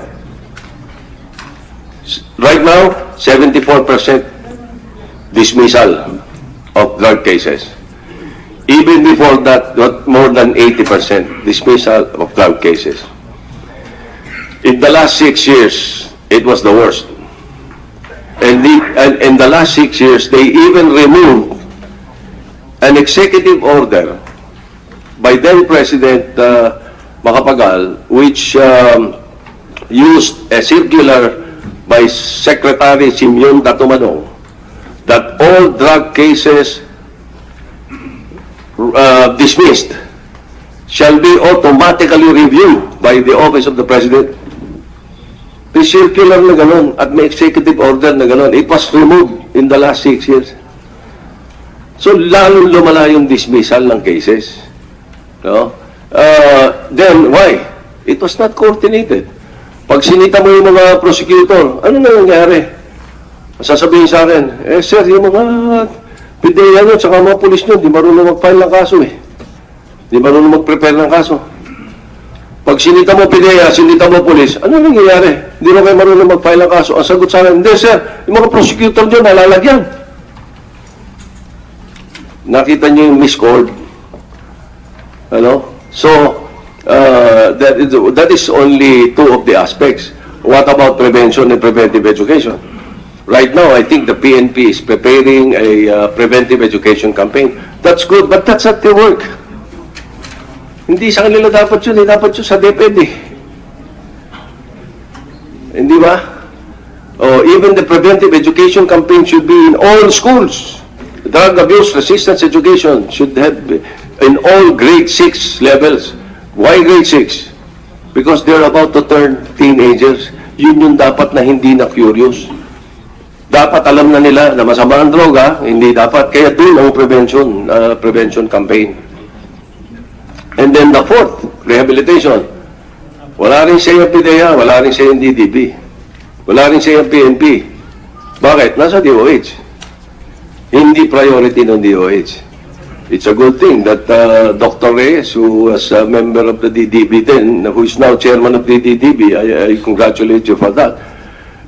Right now, 74% dismissal of drug cases. Even before that, more than 80% dismissal of drug cases. In the last 6 years, it was the worst. And in the last 6 years, they even removed an executive order by then President Macapagal, which used a circular by Secretary Simeon Datumanong that all drug cases dismissed shall be automatically reviewed by the Office of the President. The circular na ganun at may executive order na ganun, it was removed in the last 6 years. So, lalong lumala yung dismissal ng cases. No? Then, why? It was not coordinated. Pag sinita mo yung mga prosecutor, ano na nangyari? Sasabihin sa akin, sir, yung mga PDEA nyo, tsaka mga polis nyo, di marunong mag-file ng kaso eh. Di marunong mag-prepare ng kaso. Pag sinita mo PDEA, sinita mo polis, ano nangyayari? Di na kayo marunong mag-file ng kaso. Ang sagot sa akin, hindi sir, yung mga prosecutor nyo, nalalagyan. Nakita nyo yung miscalled. Ano? So, that is only two of the aspects. what about prevention and preventive education? Right now, I think the PNP is preparing a preventive education campaign. That's good, but that's not their work. Hindi sa kanila dapat yun, dapat yun sa DepEd eh. Hindi ba? Oh, even the preventive education campaign should be in all schools. Drug abuse resistance education should have in all grade 6 levels. Why grade 6? Because they're about to turn teenagers. Yun yung dapat na hindi na curious. Dapat alam na nila na masama ang droga, hindi dapat. Kaya doon ang prevention campaign. And then the fourth, rehabilitation. Wala rin siya yung PDEA, wala rin siya yung DDB. Wala rin siya yung PNP. Bakit? Nasa DOH. Hindi priority ng DOH. It's a good thing that Dr. Reyes, who was a member of the DDB then, who is now chairman of the DDB, I congratulate you for that,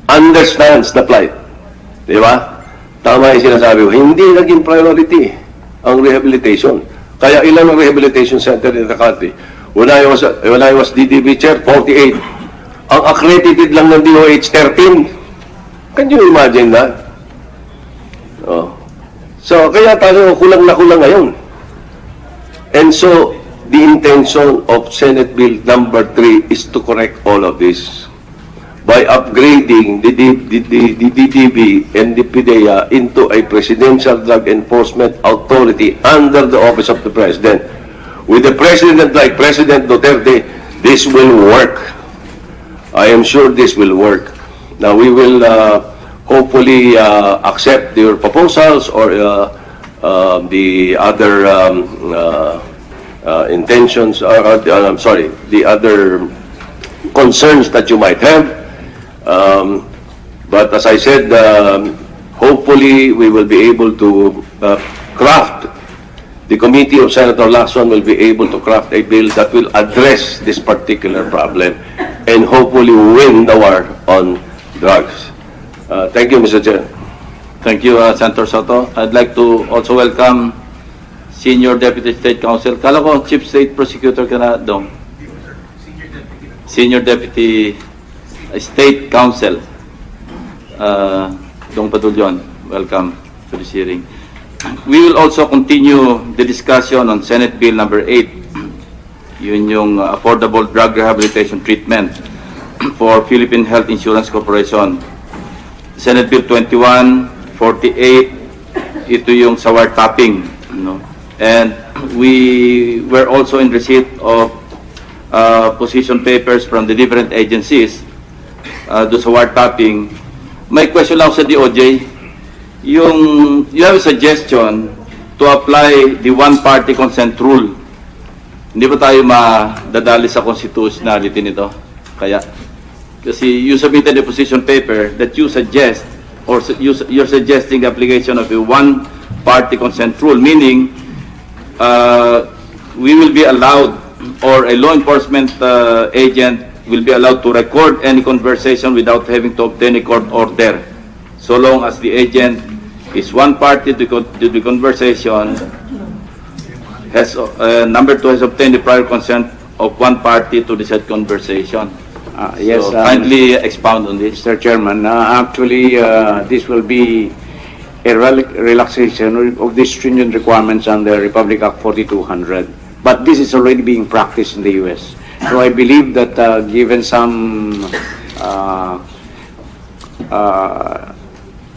understands the plight. Di ba? Tama yung sinasabi ko. Hindi naging priority ang rehabilitation. Kaya ilan ang rehabilitation center in the country? When I was DDB chair, 48. Ang accredited lang ng DOH, 13. Can you imagine that? Oh. So, kaya tayo kulang na kulang ngayon. And so, the intention of Senate Bill number 3 is to correct all of this by upgrading the DDB and the PDEA into a Presidential Drug Enforcement Authority under the Office of the President. With the President like President Duterte, this will work. I am sure this will work. Now, we will hopefully accept your proposals or the other intentions, I'm sorry, the other concerns that you might have. But as I said, hopefully we will be able to craft, the committee of Senator Lacson will be able to craft a bill that will address this particular problem and hopefully win the war on drugs. Thank you, Mr. Chair. Thank you, Senator Soto. I'd like to also welcome Senior Deputy State Counsel. Kala ko, Chief State Prosecutor ka na, Dong. Senior Deputy State Counsel. Dong Padulyon, welcome to this hearing. We will also continue the discussion on Senate Bill number 8. Yun yung Affordable Drug Rehabilitation Treatment for Philippine Health Insurance Corporation. Senate Bill 2148, ito yung sa wiretapping. No? And we were also in receipt of position papers from the different agencies do sa wiretapping. May question lang sa DOJ. You have a suggestion to apply the one-party consent rule. Hindi ba tayo madadali sa constitutionality nito? Kaya, kasi you submitted a position paper that you suggest, or you're suggesting the application of a one-party consent rule, meaning we will be allowed, or a law enforcement agent will be allowed to record any conversation without having to obtain a court order, so long as the agent is one party to the conversation, has number 2 has obtained the prior consent of one party to the said conversation. Yes, so kindly expound on this. Mr. Chairman, actually, this will be a relaxation of the stringent requirements under Republic Act 4200. But this is already being practiced in the U.S. So I believe that given some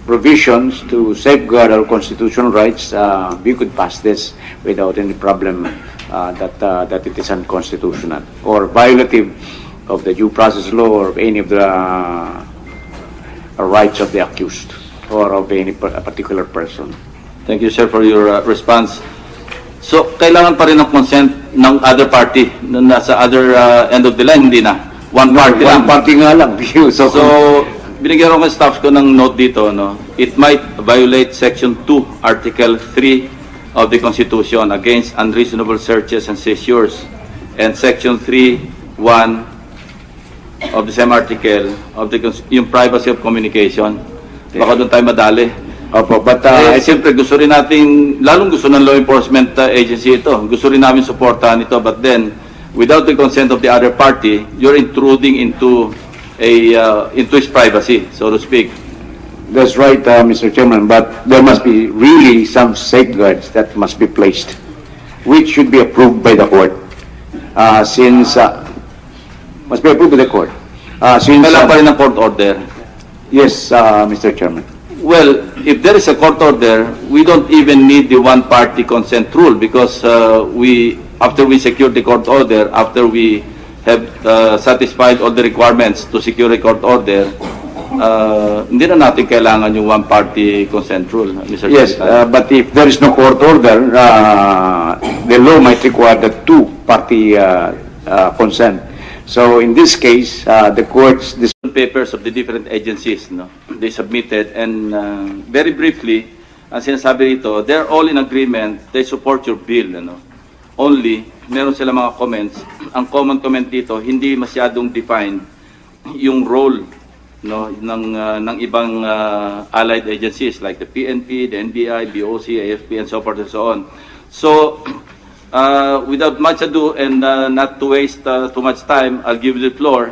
provisions to safeguard our constitutional rights, we could pass this without any problem that it is unconstitutional or violative of the due process law or of any of the rights of the accused or of any particular person. Thank you, sir, for your response. So, kailangan pa rin ng consent ng other party na nasa other end of the line, hindi na. One party lang. One party nga lang. So binigyan ko ng staff ko ng note dito, no? It might violate Section 2, Article 3 of the Constitution against unreasonable searches and seizures, and Section 3(1) of the same article of the yung privacy of communication. Baka doon tayo madali. Opo, but siyempre gusto rin natin, lalong gusto ng law enforcement agency ito. Gusto rin namin suportahan ito, but then without the consent of the other party, you're intruding into into his privacy, so to speak. That's right, Mr. Chairman, but there must be really some safeguards that must be placed, which should be approved by the court, since must be approved by the court. Since Kailangan pa rin ng court order. yes, Mr. Chairman. Well, if there is a court order, we don't even need the one-party consent rule because after we secure the court order, after we have satisfied all the requirements to secure a court order, hindi na natin kailangan yung one-party consent rule, Mr. Yes, Secretary. but if there is no court order, the law might require the two-party consent. So in this case, the courts Papers of the different agencies, no, they submitted, and very briefly, ang sinasabi rito, they're all in agreement, they support your bill, ano. Only, meron sila mga comments. Ang common comment dito, hindi masyadong defined yung role, no, ng ibang allied agencies like the PNP, the NBI, BOC, AFP, and so forth and so on. So, without much ado and not to waste too much time, I'll give you the floor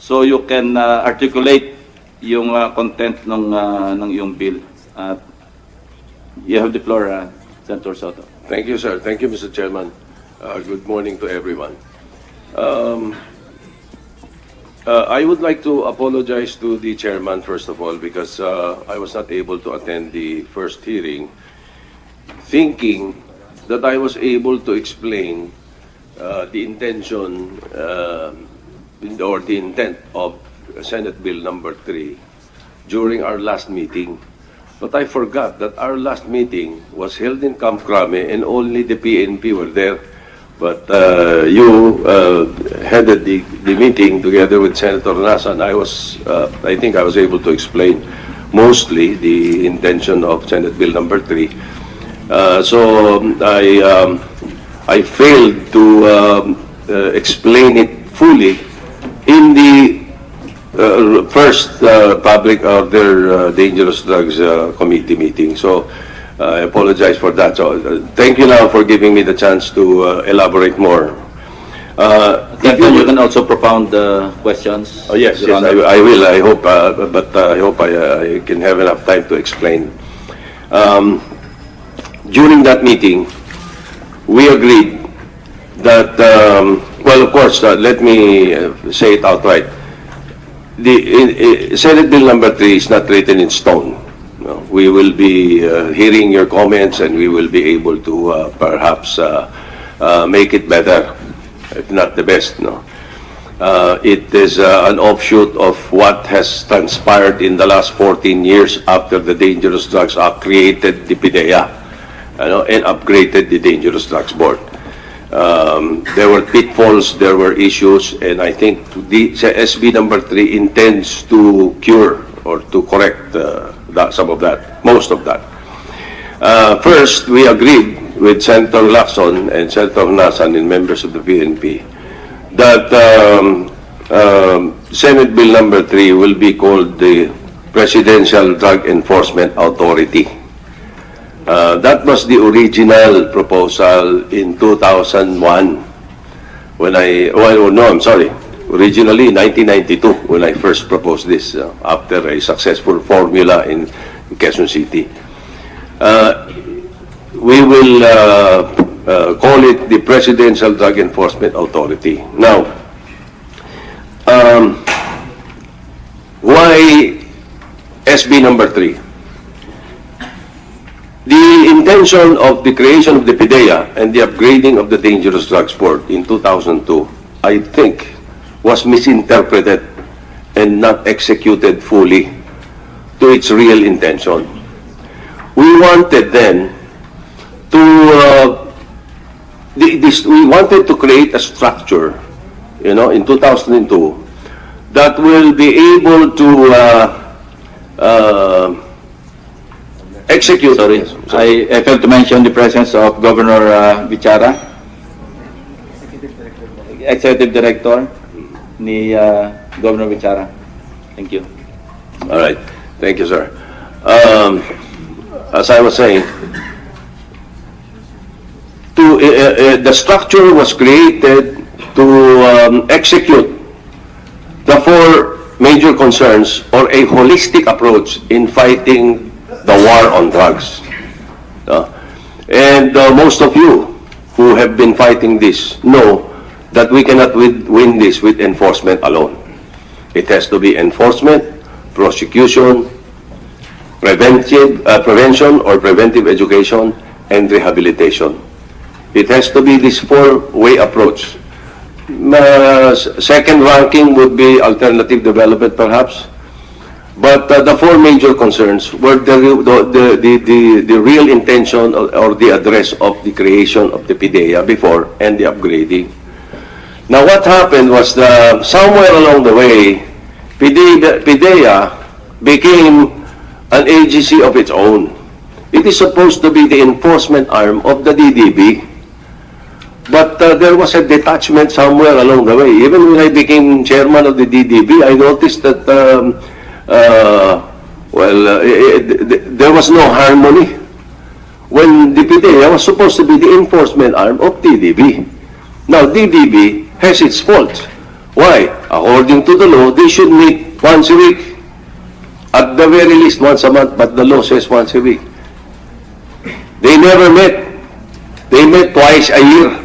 so you can articulate yung content ng iyong bill. You have the floor, Senator Soto. Thank you, sir. Thank you, Mr. Chairman. Good morning to everyone. I would like to apologize to the chairman, first of all, because I was not able to attend the first hearing, thinking that I was able to explain the intention or the intent of Senate Bill number 3 during our last meeting. But I forgot that our last meeting was held in Camp Crame and only the PNP were there. But you headed the meeting together with Senator Nasan. I think I was able to explain mostly the intention of Senate Bill number 3. So I failed to explain it fully in the first public order dangerous drugs committee meeting. So I apologize for that. So thank you now for giving me the chance to elaborate more. You can also propound questions. Oh, yes, Your yes, Honor. I will. I hope, but I hope I can have enough time to explain. During that meeting, we agreed that, well, of course, let me say it outright. The Senate Bill number 3 is not written in stone. No, we will be hearing your comments, and we will be able to perhaps make it better, if not the best. No, it is an offshoot of what has transpired in the last 14 years after the Dangerous Drugs Act created the PIDEA, and upgraded the Dangerous Drugs Board. There were pitfalls, there were issues, and I think the SB number 3 intends to cure or to correct some of that, most of that. First, we agreed with Senator Lacson and Senator Nasan and members of the PNP that Senate Bill number 3 will be called the Presidential Drug Enforcement Authority. That was the original proposal in 2001 when I'm sorry, originally 1992 when I first proposed this after a successful formula in Quezon City. We will call it the Presidential Drug Enforcement Authority. Now, why SB number 3? The intention of the creation of the PIDEA and the upgrading of the Dangerous Drugs Board in 2002, I think, was misinterpreted and not executed fully to its real intention. We wanted then to we wanted to create a structure, in 2002 that will be able to execute. Sorry, I failed to mention the presence of Governor Bichara, Executive Director ni Governor Bichara. Thank you. All right. Thank you, sir. As I was saying, the structure was created to execute the 4 major concerns or a holistic approach in fighting the war on drugs. And most of you who have been fighting this know that we cannot win this with enforcement alone. It has to be enforcement, prosecution, prevention or preventive education, and rehabilitation. It has to be this four-way approach. Second ranking would be alternative development, perhaps. But the four major concerns were the real intention or the address of the creation of the PIDEA before and the upgrading. Now, what happened was somewhere along the way, PIDEA became an agency of its own. It is supposed to be the enforcement arm of the DDB. But there was a detachment somewhere along the way. Even when I became chairman of the DDB, I noticed that, there was no harmony when the PIDEA was supposed to be the enforcement arm of DDB. Now, DDB has its faults. Why? According to the law, they should meet once a week. At the very least, once a month, but the law says once a week. They never met. They met twice a year.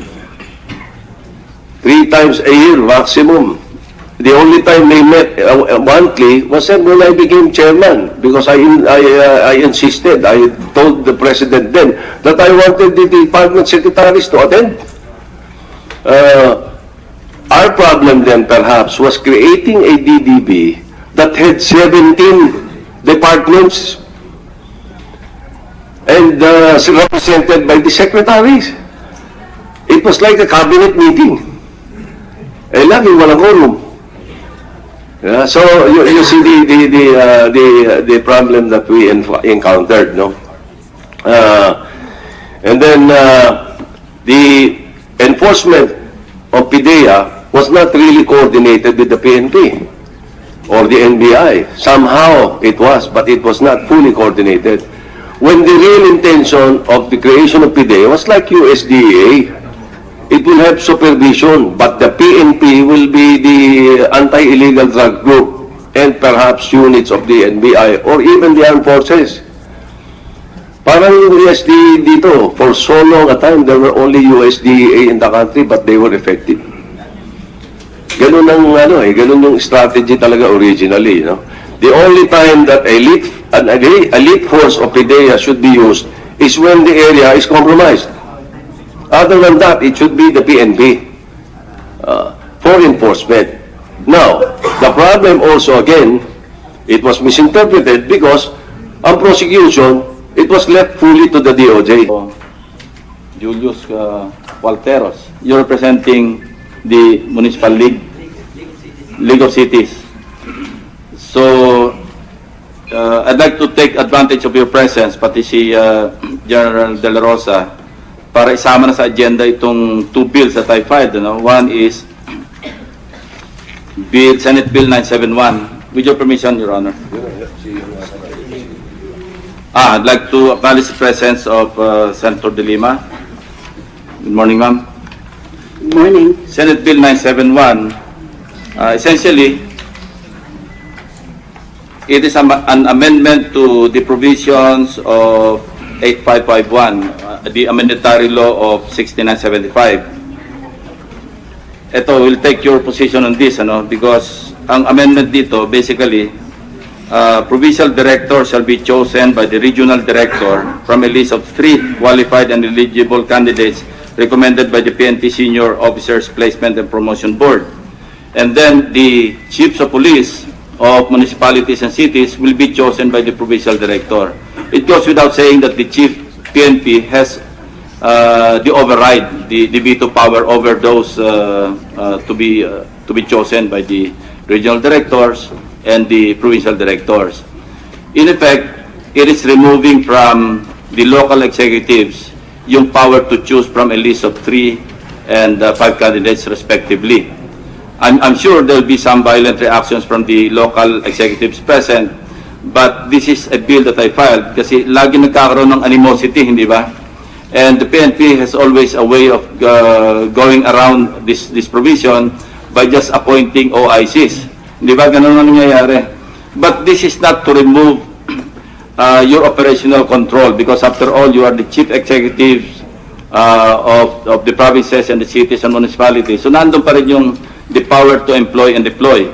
3 times a year, maximum. The only time they met monthly was when I became chairman, because I insisted. I told the president then that I wanted the department secretaries to attend. Our problem then, perhaps, was creating a DDB that had 17 departments and represented by the secretaries. It was like a cabinet meeting. Lagi walang quorum. Yeah, so you see the problem that we encountered, no? And then the enforcement of PIDEA was not really coordinated with the PNP or the NBI. Somehow it was, but it was not fully coordinated. When the real intention of the creation of PIDEA was like USDA. It will have supervision, but the PNP will be the anti-illegal drug group and perhaps units of the NBI or even the armed forces. Parang yung USDA dito, for so long a time, there were only USDA in the country, but they were effective. Ganun ang ganun yung strategy talaga originally, no? The only time that an elite force of PIDEA should be used is when the area is compromised. Other than that, it should be the PNP for enforcement. Now, the problem also, again, it was misinterpreted because ang prosecution, it was left fully to the DOJ. Julius Walteros, you're representing the Municipal League of Cities. So, I'd like to take advantage of your presence, pati si General De La Rosa, para isama na sa agenda itong 2 bills that I filed. One is Senate Bill 971. With your permission, Your Honor. I'd like to acknowledge the presence of Senator De Lima. Good morning, ma'am. Good morning. Senate Bill 971, essentially, it is an amendment to the provisions of 8551, the amendatory law of 6975. Ito, will take your position on this, because ang amendment dito, basically, provincial director shall be chosen by the regional director from a list of 3 qualified and eligible candidates recommended by the PNP Senior Officers Placement and Promotion Board. And then the chiefs of police of municipalities and cities will be chosen by the provincial director. It goes without saying that the chief PNP has the override, the veto power over those to be chosen by the regional directors and the provincial directors. In effect, it is removing from the local executives yung power to choose from a list of 3 and 5 candidates respectively. I'm sure there will be some violent reactions from the local executives present, but this is a bill that I filed kasi lagi nagkakaroon ng animosity, hindi ba? And the PNP has always a way of going around this provision by just appointing OICs. Di ba? Ganun ang nangyayari. But this is not to remove your operational control, because after all, you are the chief executives of the provinces and the cities and municipalities. So nandun pa rin yung the power to employ and deploy.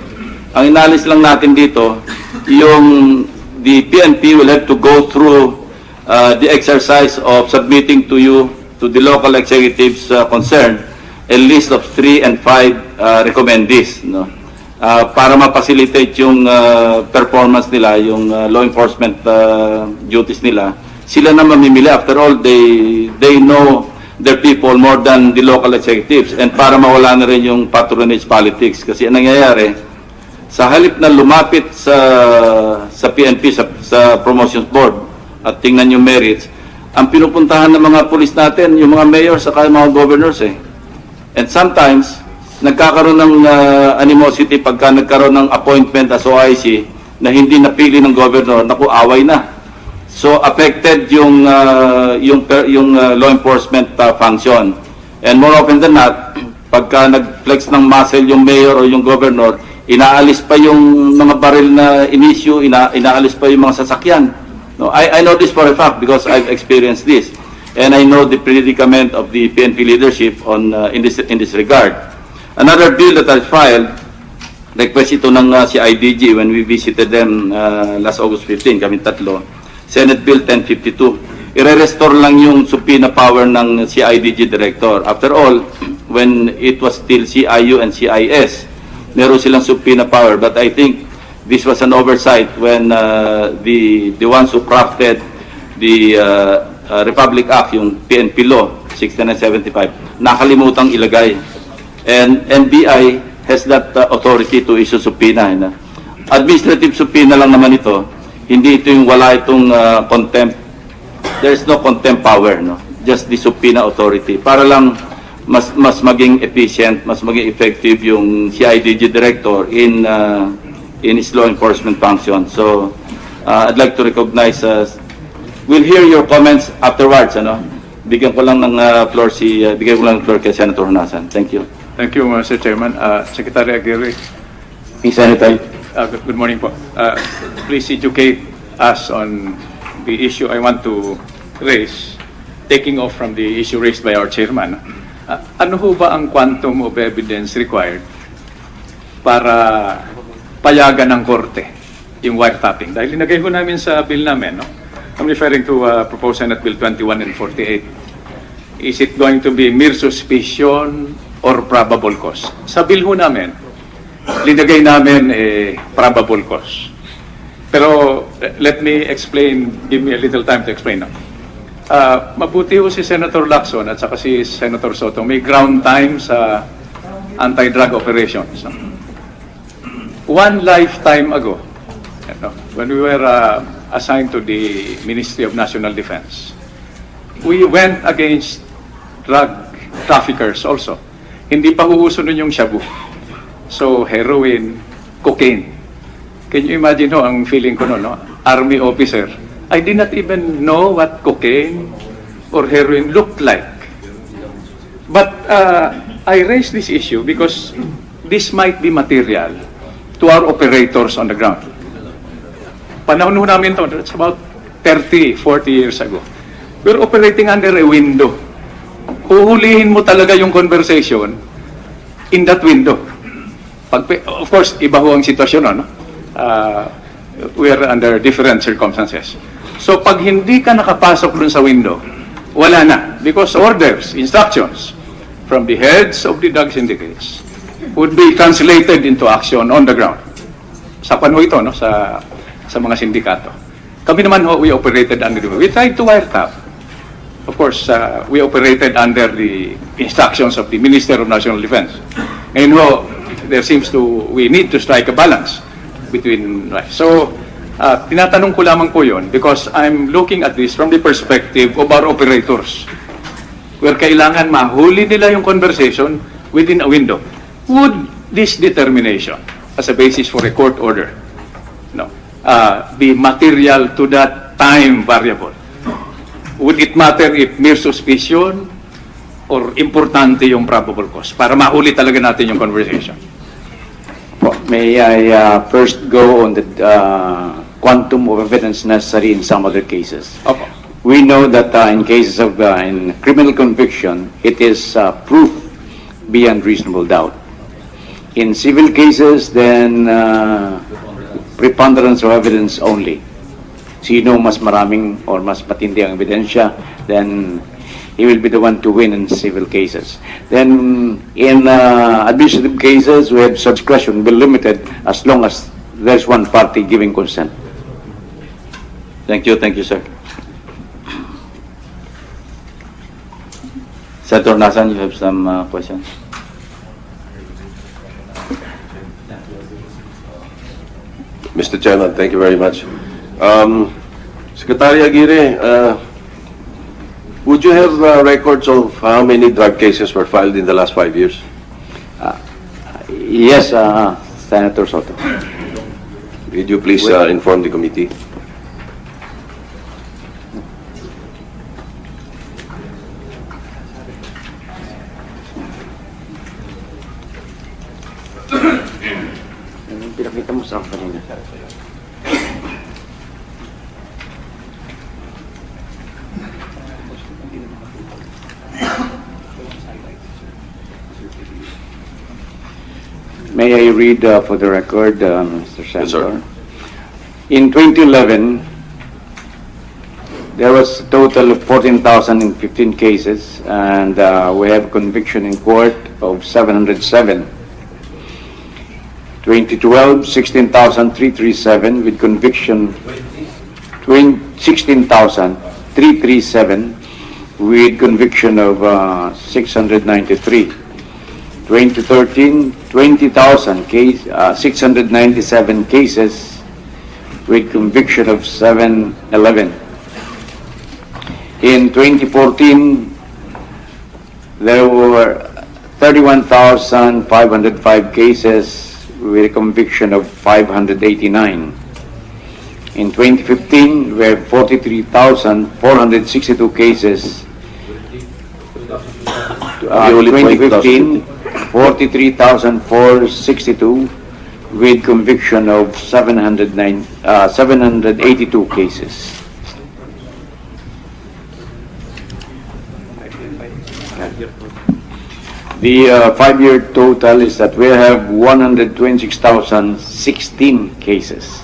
Ang inalis lang natin dito, yung the PNP will have to go through the exercise of submitting to you, to the local executives concerned, a list of 3 and 5 recommendees, no? Para ma-facilitate yung performance nila, yung law enforcement duties nila. Sila na mamimili. After all, they know their people more than the local executives, and para mawala na rin yung patronage politics. Kasi ang nangyayari, sa halip na lumapit sa PNP, sa Promotions Board, at tingnan yung merits, ang pinupuntahan ng mga pulis natin, yung mga mayor sa mga governors eh. And sometimes, nagkakaroon ng animosity pagka nagkaroon ng appointment as OIC na hindi napili ng governor, naku, away na. So affected yung law enforcement function. And more often than not, pagka nag-flex ng muscle yung mayor o yung governor, inaalis pa yung mga baril na in-issue, inaalis pa yung mga sasakyan. No, I know this for a fact because I've experienced this. And I know the predicament of the PNP leadership in this regard. Another bill that I filed, request ito ng CIDG when we visited them last August 15, kami tatlo, Senate Bill 1052. I-restore lang yung subpoena power ng CIDG director. After all, when it was still CIU and CIS, meron silang subpoena power. But I think this was an oversight when the ones who crafted the Republic Act, yung PNP Law 6975, nakalimutang ilagay. And NBI has that authority to issue subpoena. Administrative subpoena lang naman ito. Hindi ito yung wala itong contempt. There is no contempt power, no? Just the subpoena authority. Para lang mas maging efficient, mas maging effective yung CIDG director in his law enforcement function. So I'd like to recognize. We'll hear your comments afterwards. Bigyan ko lang ng floor kay Senator Honasan. Thank you. Thank you, Mr. Chairman. Secretary Aguirre. Senator. Good morning po. Please educate us on the issue I want to raise, taking off from the issue raised by our chairman. Ano ho ba ang quantum of evidence required para payagan ng korte yung wiretapping? Dahil linagay ho namin sa bill namin, no? I'm referring to proposed Senate Bill 21 and 48. Is it going to be mere suspicion or probable cause? Sa bill ho namin, linagay namin probable cause. Pero let me explain, give me a little time to explain. No? Mabuti ho si Senator Lacson at saka si Senator Soto, may ground time sa anti-drug operations. No? One lifetime ago, when we were assigned to the Ministry of National Defense, we went against drug traffickers also. Hindi pa uuso nun yung shabu. So, heroin, cocaine. Can you imagine ang feeling ko no? Army officer. I did not even know what cocaine or heroin looked like. But I raised this issue because this might be material to our operators on the ground. Panahon ho namin to, that's about 30, 40 years ago. We're operating under a window. Huhulihin mo talaga yung conversation in that window. Of course, iba ho ang sitwasyon, no? We're under different circumstances. So, pag hindi ka nakapasok dun sa window, wala na. Because orders, instructions from the heads of the drug syndicates would be translated into action on the ground. Sa panahon ito, no? Sa mga sindikato. Kami naman ho, we operated under we tried to wiretap. Of course, we operated under the instructions of the Minister of National Defense. And ho, we need to strike a balance between, so, tinatanong ko lamang po yun because I'm looking at this from the perspective of our operators. Where kailangan mahuli nila yung conversation within a window. Would this determination as a basis for a court order be material to that time variable? Would it matter if mere suspicion or importante yung probable cause para mahuli talaga natin yung conversation? May I first go on the quantum of evidence necessary in some other cases? Opo. We know that in cases of in criminal conviction, it is proof beyond reasonable doubt. In civil cases, then preponderance of evidence only. Sino mas maraming or mas matindi ang ebidensya, then he will be the one to win in civil cases. Then in administrative cases, we have discretion will be limited as long as there's one party giving consent. Thank you, sir. Senator Nasan, you have some questions? Mr. Chairman, thank you very much. Secretary Aguirre, would you have records of how many drug cases were filed in the last 5 years? Yes, Senator Soto. Would you please inform the committee? Pinakita mo sa akin kanina. May I read for the record, Mr. Senator? Yes, sir. In 2011, there was a total of 14,015 cases, and we have conviction in court of 707. 2012, 16,337 with conviction, 16,337 with conviction of 693. 2013, 20,697 cases with conviction of 711. In 2014, there were 31,505 cases with a conviction of 589. In 2015, we have 43,462 cases. 2015, 43,462 with conviction of 782 cases. The 5-year total is that we have 126,016 cases.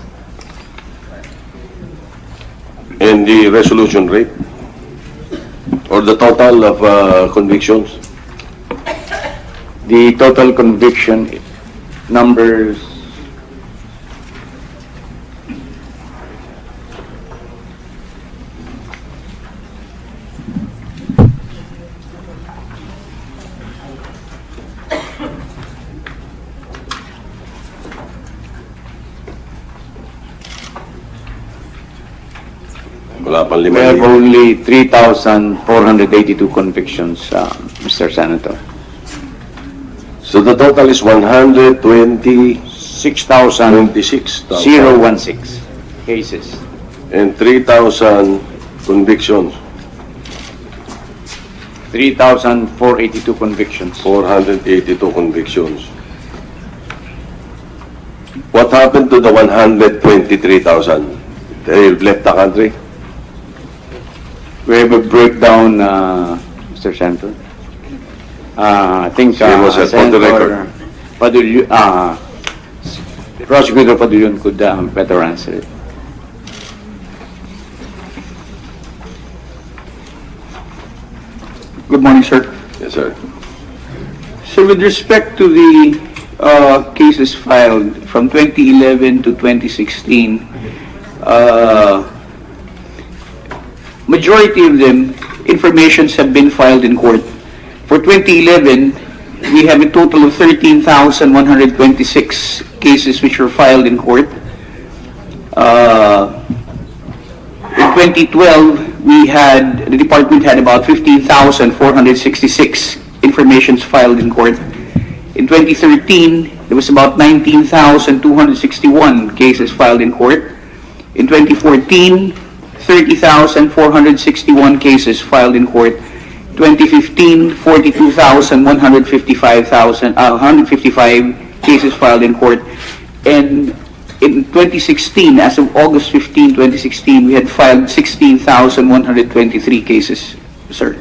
And the resolution rate? Or the total of convictions? The total conviction numbers Wala pang we have 5,000. only 3,482 convictions, Mr. Senator. So the total is 126,000 6,016 cases. and 3,000 convictions, 3,482 convictions. 482 convictions. What happened to the 123,000? They left the country? We have a breakdown, Mr. Senator. I think Sige mo, sir, for the record. Prosecutor Padulyon could better answer it. Good morning, sir. Yes, sir. So with respect to the cases filed from 2011 to 2016, majority of them, informations have been filed in court. For 2011, we have a total of 13,126 cases which were filed in court. In 2012, the department had about 15,466 informations filed in court. In 2013, there was about 19,261 cases filed in court. In 2014, 30,461 cases filed in court. 2015, 42,155 cases filed in court. And in 2016, as of August 15, 2016, we had filed 16,123 cases, sir.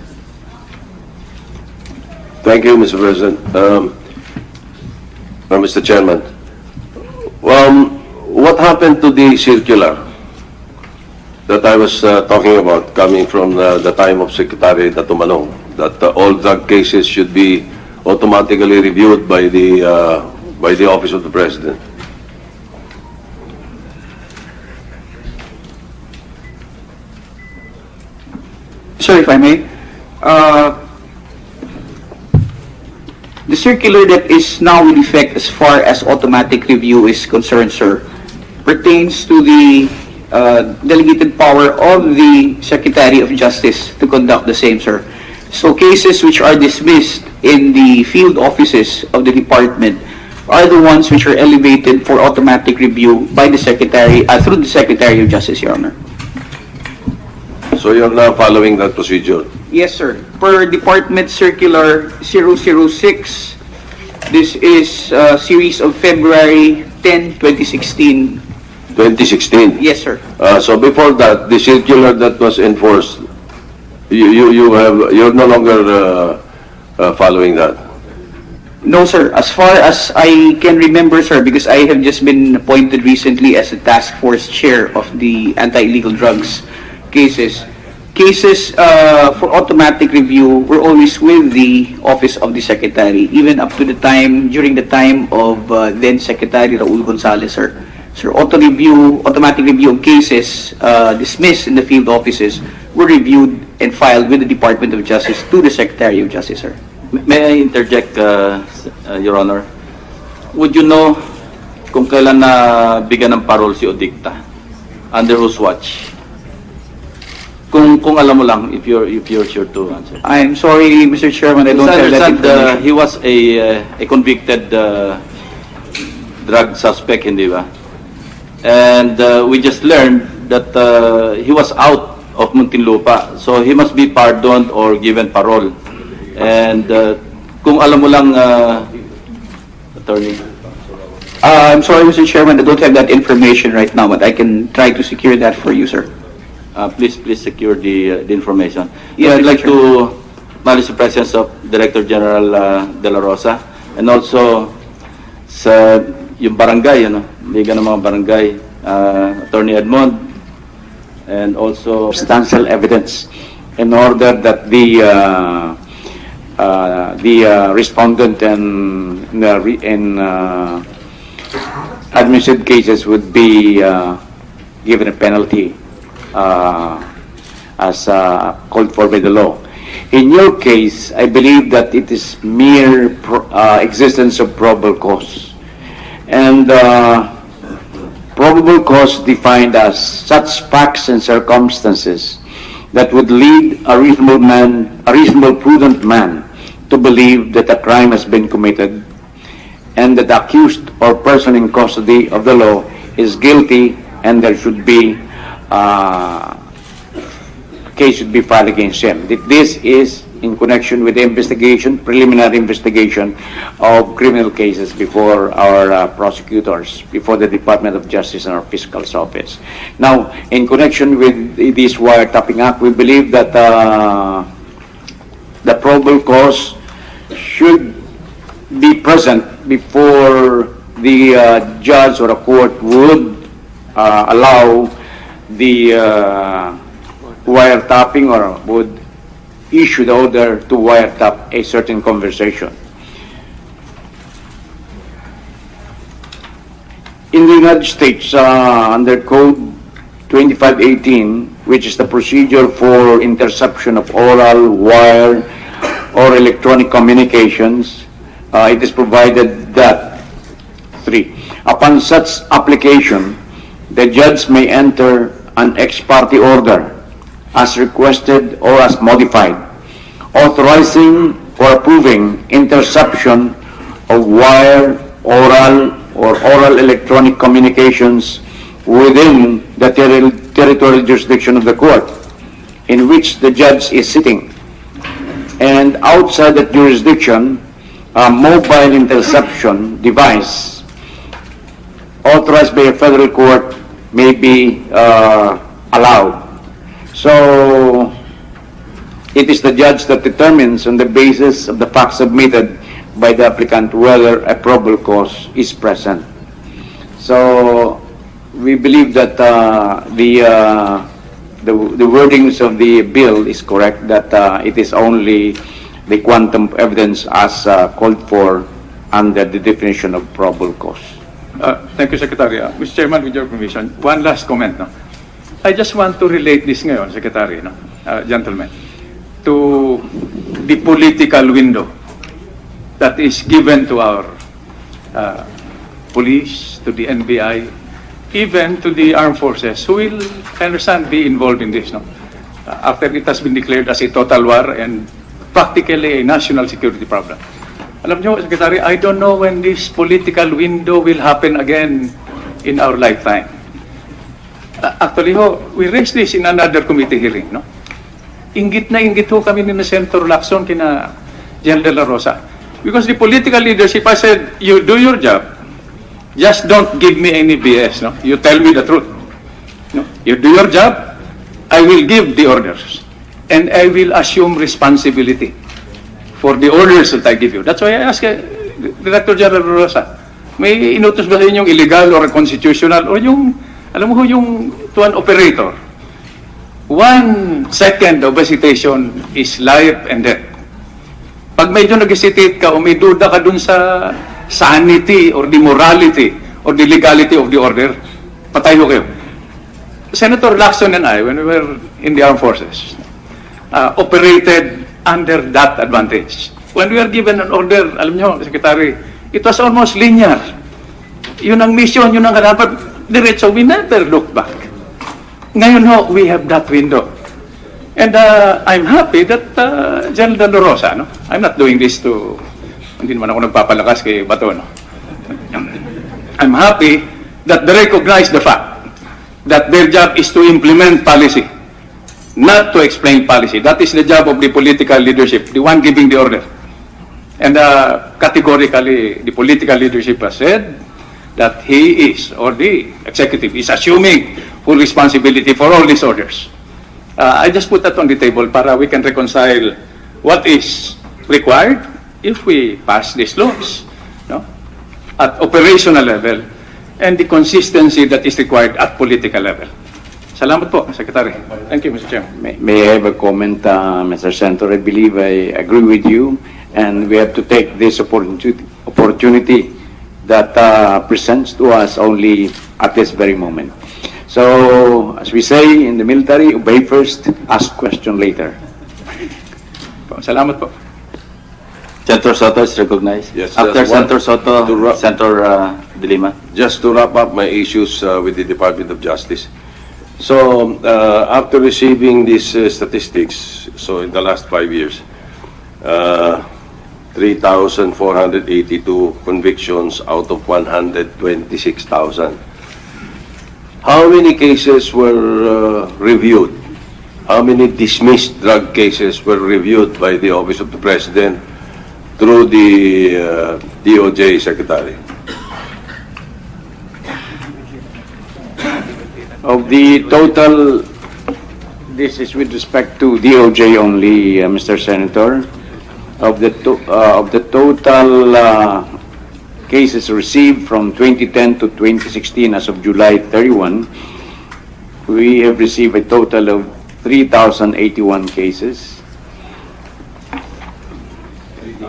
Thank you, Mr. President. Mr. Chairman, what happened to the circular that I was talking about coming from the time of Secretary Datumalong, that all drug cases should be automatically reviewed by the Office of the President? Sir, if I may, the circular that is now in effect as far as automatic review is concerned, sir, pertains to the delegated power of the Secretary of Justice to conduct the same, sir. So cases which are dismissed in the field offices of the department are the ones which are elevated for automatic review by the Secretary, through the Secretary of Justice, Your Honor. So you're now following that procedure? Yes, sir. Per Department Circular 006, this is a series of February 10, 2016. 2016? Yes, sir. So before that, the circular that was enforced, you're no longer following that? No, sir. As far as I can remember, sir, because I have just been appointed recently as a task force chair of the anti-illegal drugs cases for automatic review were always with the Office of the Secretary, even up to the time, during the time of then Secretary Raul Gonzalez, sir. Sir, automatic review of cases dismissed in the field offices were reviewed and filed with the Department of Justice to the Secretary of Justice, sir. May I interject, Your Honor? Would you know kung kailan na bigyan ng parol si Odicta? Under whose watch? Kung alam mo lang, if you're sure to answer. I'm sorry, Mr. Chairman, I don't have that information. He was a convicted drug suspect, hindi ba? And we just learned that he was out of Muntinlupa, so he must be pardoned or given parole. And kung alam mo lang, Attorney. I'm sorry, Mr. Chairman, I don't have that information right now, but I can try to secure that for you, sir. Please secure the information. Yeah, I'd like sure. to acknowledge the presence of Director General De La Rosa, and also sa yung barangay, Liga ng mga barangay, Attorney Edmond, and also Substantial evidence in order that the respondent and administered cases would be given a penalty as called for by the law. In your case, I believe that it is mere existence of probable cause. And probable cause defined as such facts and circumstances that would lead a reasonable prudent man to believe that a crime has been committed and that the accused or person in custody of the law is guilty, and there should be a case should be filed against him. This is in connection with the investigation, preliminary investigation of criminal cases before our prosecutors, before the Department of Justice and our Fiscal's Office. Now, in connection with this wiretapping act, we believe that the probable cause should be present before the judge or a court would allow the wiretapping or would issue the order to wiretap a certain conversation. In the United States, under Code 2518, which is the procedure for interception of oral, wire, or electronic communications, it is provided that 3. Upon such application, the judge may enter an ex parte order as requested or as modified, authorizing or approving interception of wire, oral, or oral electronic communications within the territorial jurisdiction of the court in which the judge is sitting. And outside that jurisdiction, a mobile interception device authorized by a federal court may be allowed. So, it is the judge that determines on the basis of the facts submitted by the applicant whether a probable cause is present. So, we believe that the wordings of the bill is correct, that it is only the quantum evidence as called for under the definition of probable cause. Thank you, Secretary. Mr. Chairman, with your permission, one last comment. No? I just want to relate this ngayon, Secretary, no? Gentlemen, to the political window that is given to our police, to the NBI, even to the armed forces, who will, I understand, be involved in this. No? After it has been declared as a total war and practically a national security problem. Alam nyo, Secretary, I don't know when this political window will happen again in our lifetime. Actually, we raised this in another committee hearing. No? Inggit na inggit kami ni Senator Lacson kina General De La Rosa. Because the political leadership, I said, you do your job. Just don't give me any BS. No? You tell me the truth. No? You do your job, I will give the orders. And I will assume responsibility for the orders that I give you. That's why I ask Director General De La Rosa, may inutos ba sa inyong illegal or constitutional or yung, alam mo yung to an operator, 1 second of hesitation is life and death. Pag medyo nag-hesitate ka o may duda ka dun sa sanity or the morality or the legality of the order, patay ho kayo. Senator Lacson and I, when we were in the armed forces, operated under that advantage. When we were given an order, alam nyo, Secretary, it was almost linear. Yun ang mission, yun ang dapat diretso. We never look back. Ngayon ho, we have that window. And I'm happy that General De La Rosa, no? I'm not doing this to, hindi naman ako nagpapalakas kay Bato, no? I'm happy that they recognize the fact that their job is to implement policy, not to explain policy. That is the job of the political leadership, the one giving the order. And categorically, the political leadership has said that he is, or the executive is assuming full responsibility for all these orders. I just put that on the table para we can reconcile what is required if we pass these laws, no? At operational level and the consistency that is required at political level. Salamat po, Secretary. Thank you, Mr. Chairman. May I have a comment, Mr. Senator? I believe I agree with you, and we have to take this opportunity that presents to us only at this very moment. So, as we say in the military, obey first, ask question later. Salamat po. Senator Soto is recognized. Yes, After just one- Senator Soto, to wrap- Senator De Lima. Just to wrap up my issues with the Department of Justice. So, after receiving these statistics, so in the last 5 years, 3,482 convictions out of 126,000. How many cases were reviewed? How many dismissed drug cases were reviewed by the Office of the President through the DOJ Secretary? Of the total, this is with respect to DOJ only, Mr. Senator. Of the total cases received from 2010 to 2016 as of July 31, we have received a total of 3,081 cases.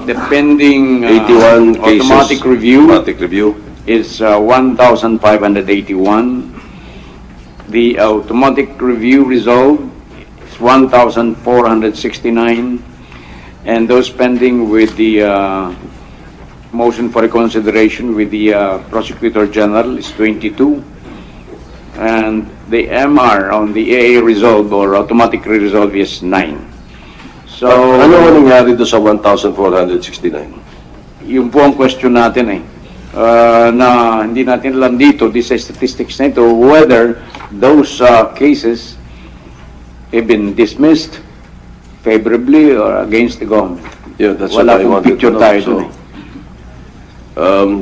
The pending 81 cases. automatic review Automatic review. is 1,581. The automatic review resolved is 1,469. And those pending with the motion for reconsideration with the Prosecutor General is 22. And the MR on the AA resolve or automatic resolve is 9. So, Ano nangyari doon sa 1,469? yun po ang question natin na hindi natin alam dito, these statistics na ito, whether those cases have been dismissed favorably or against the government. Yeah, that's Wala what I pong wanted picture to know. tayo So, dun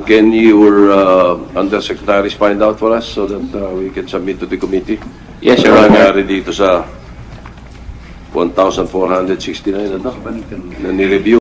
Can your undersecretaries find out for us so that we can submit to the committee? Yes, Your Ano Honor. nangyari dito sa 1,469 na nireview?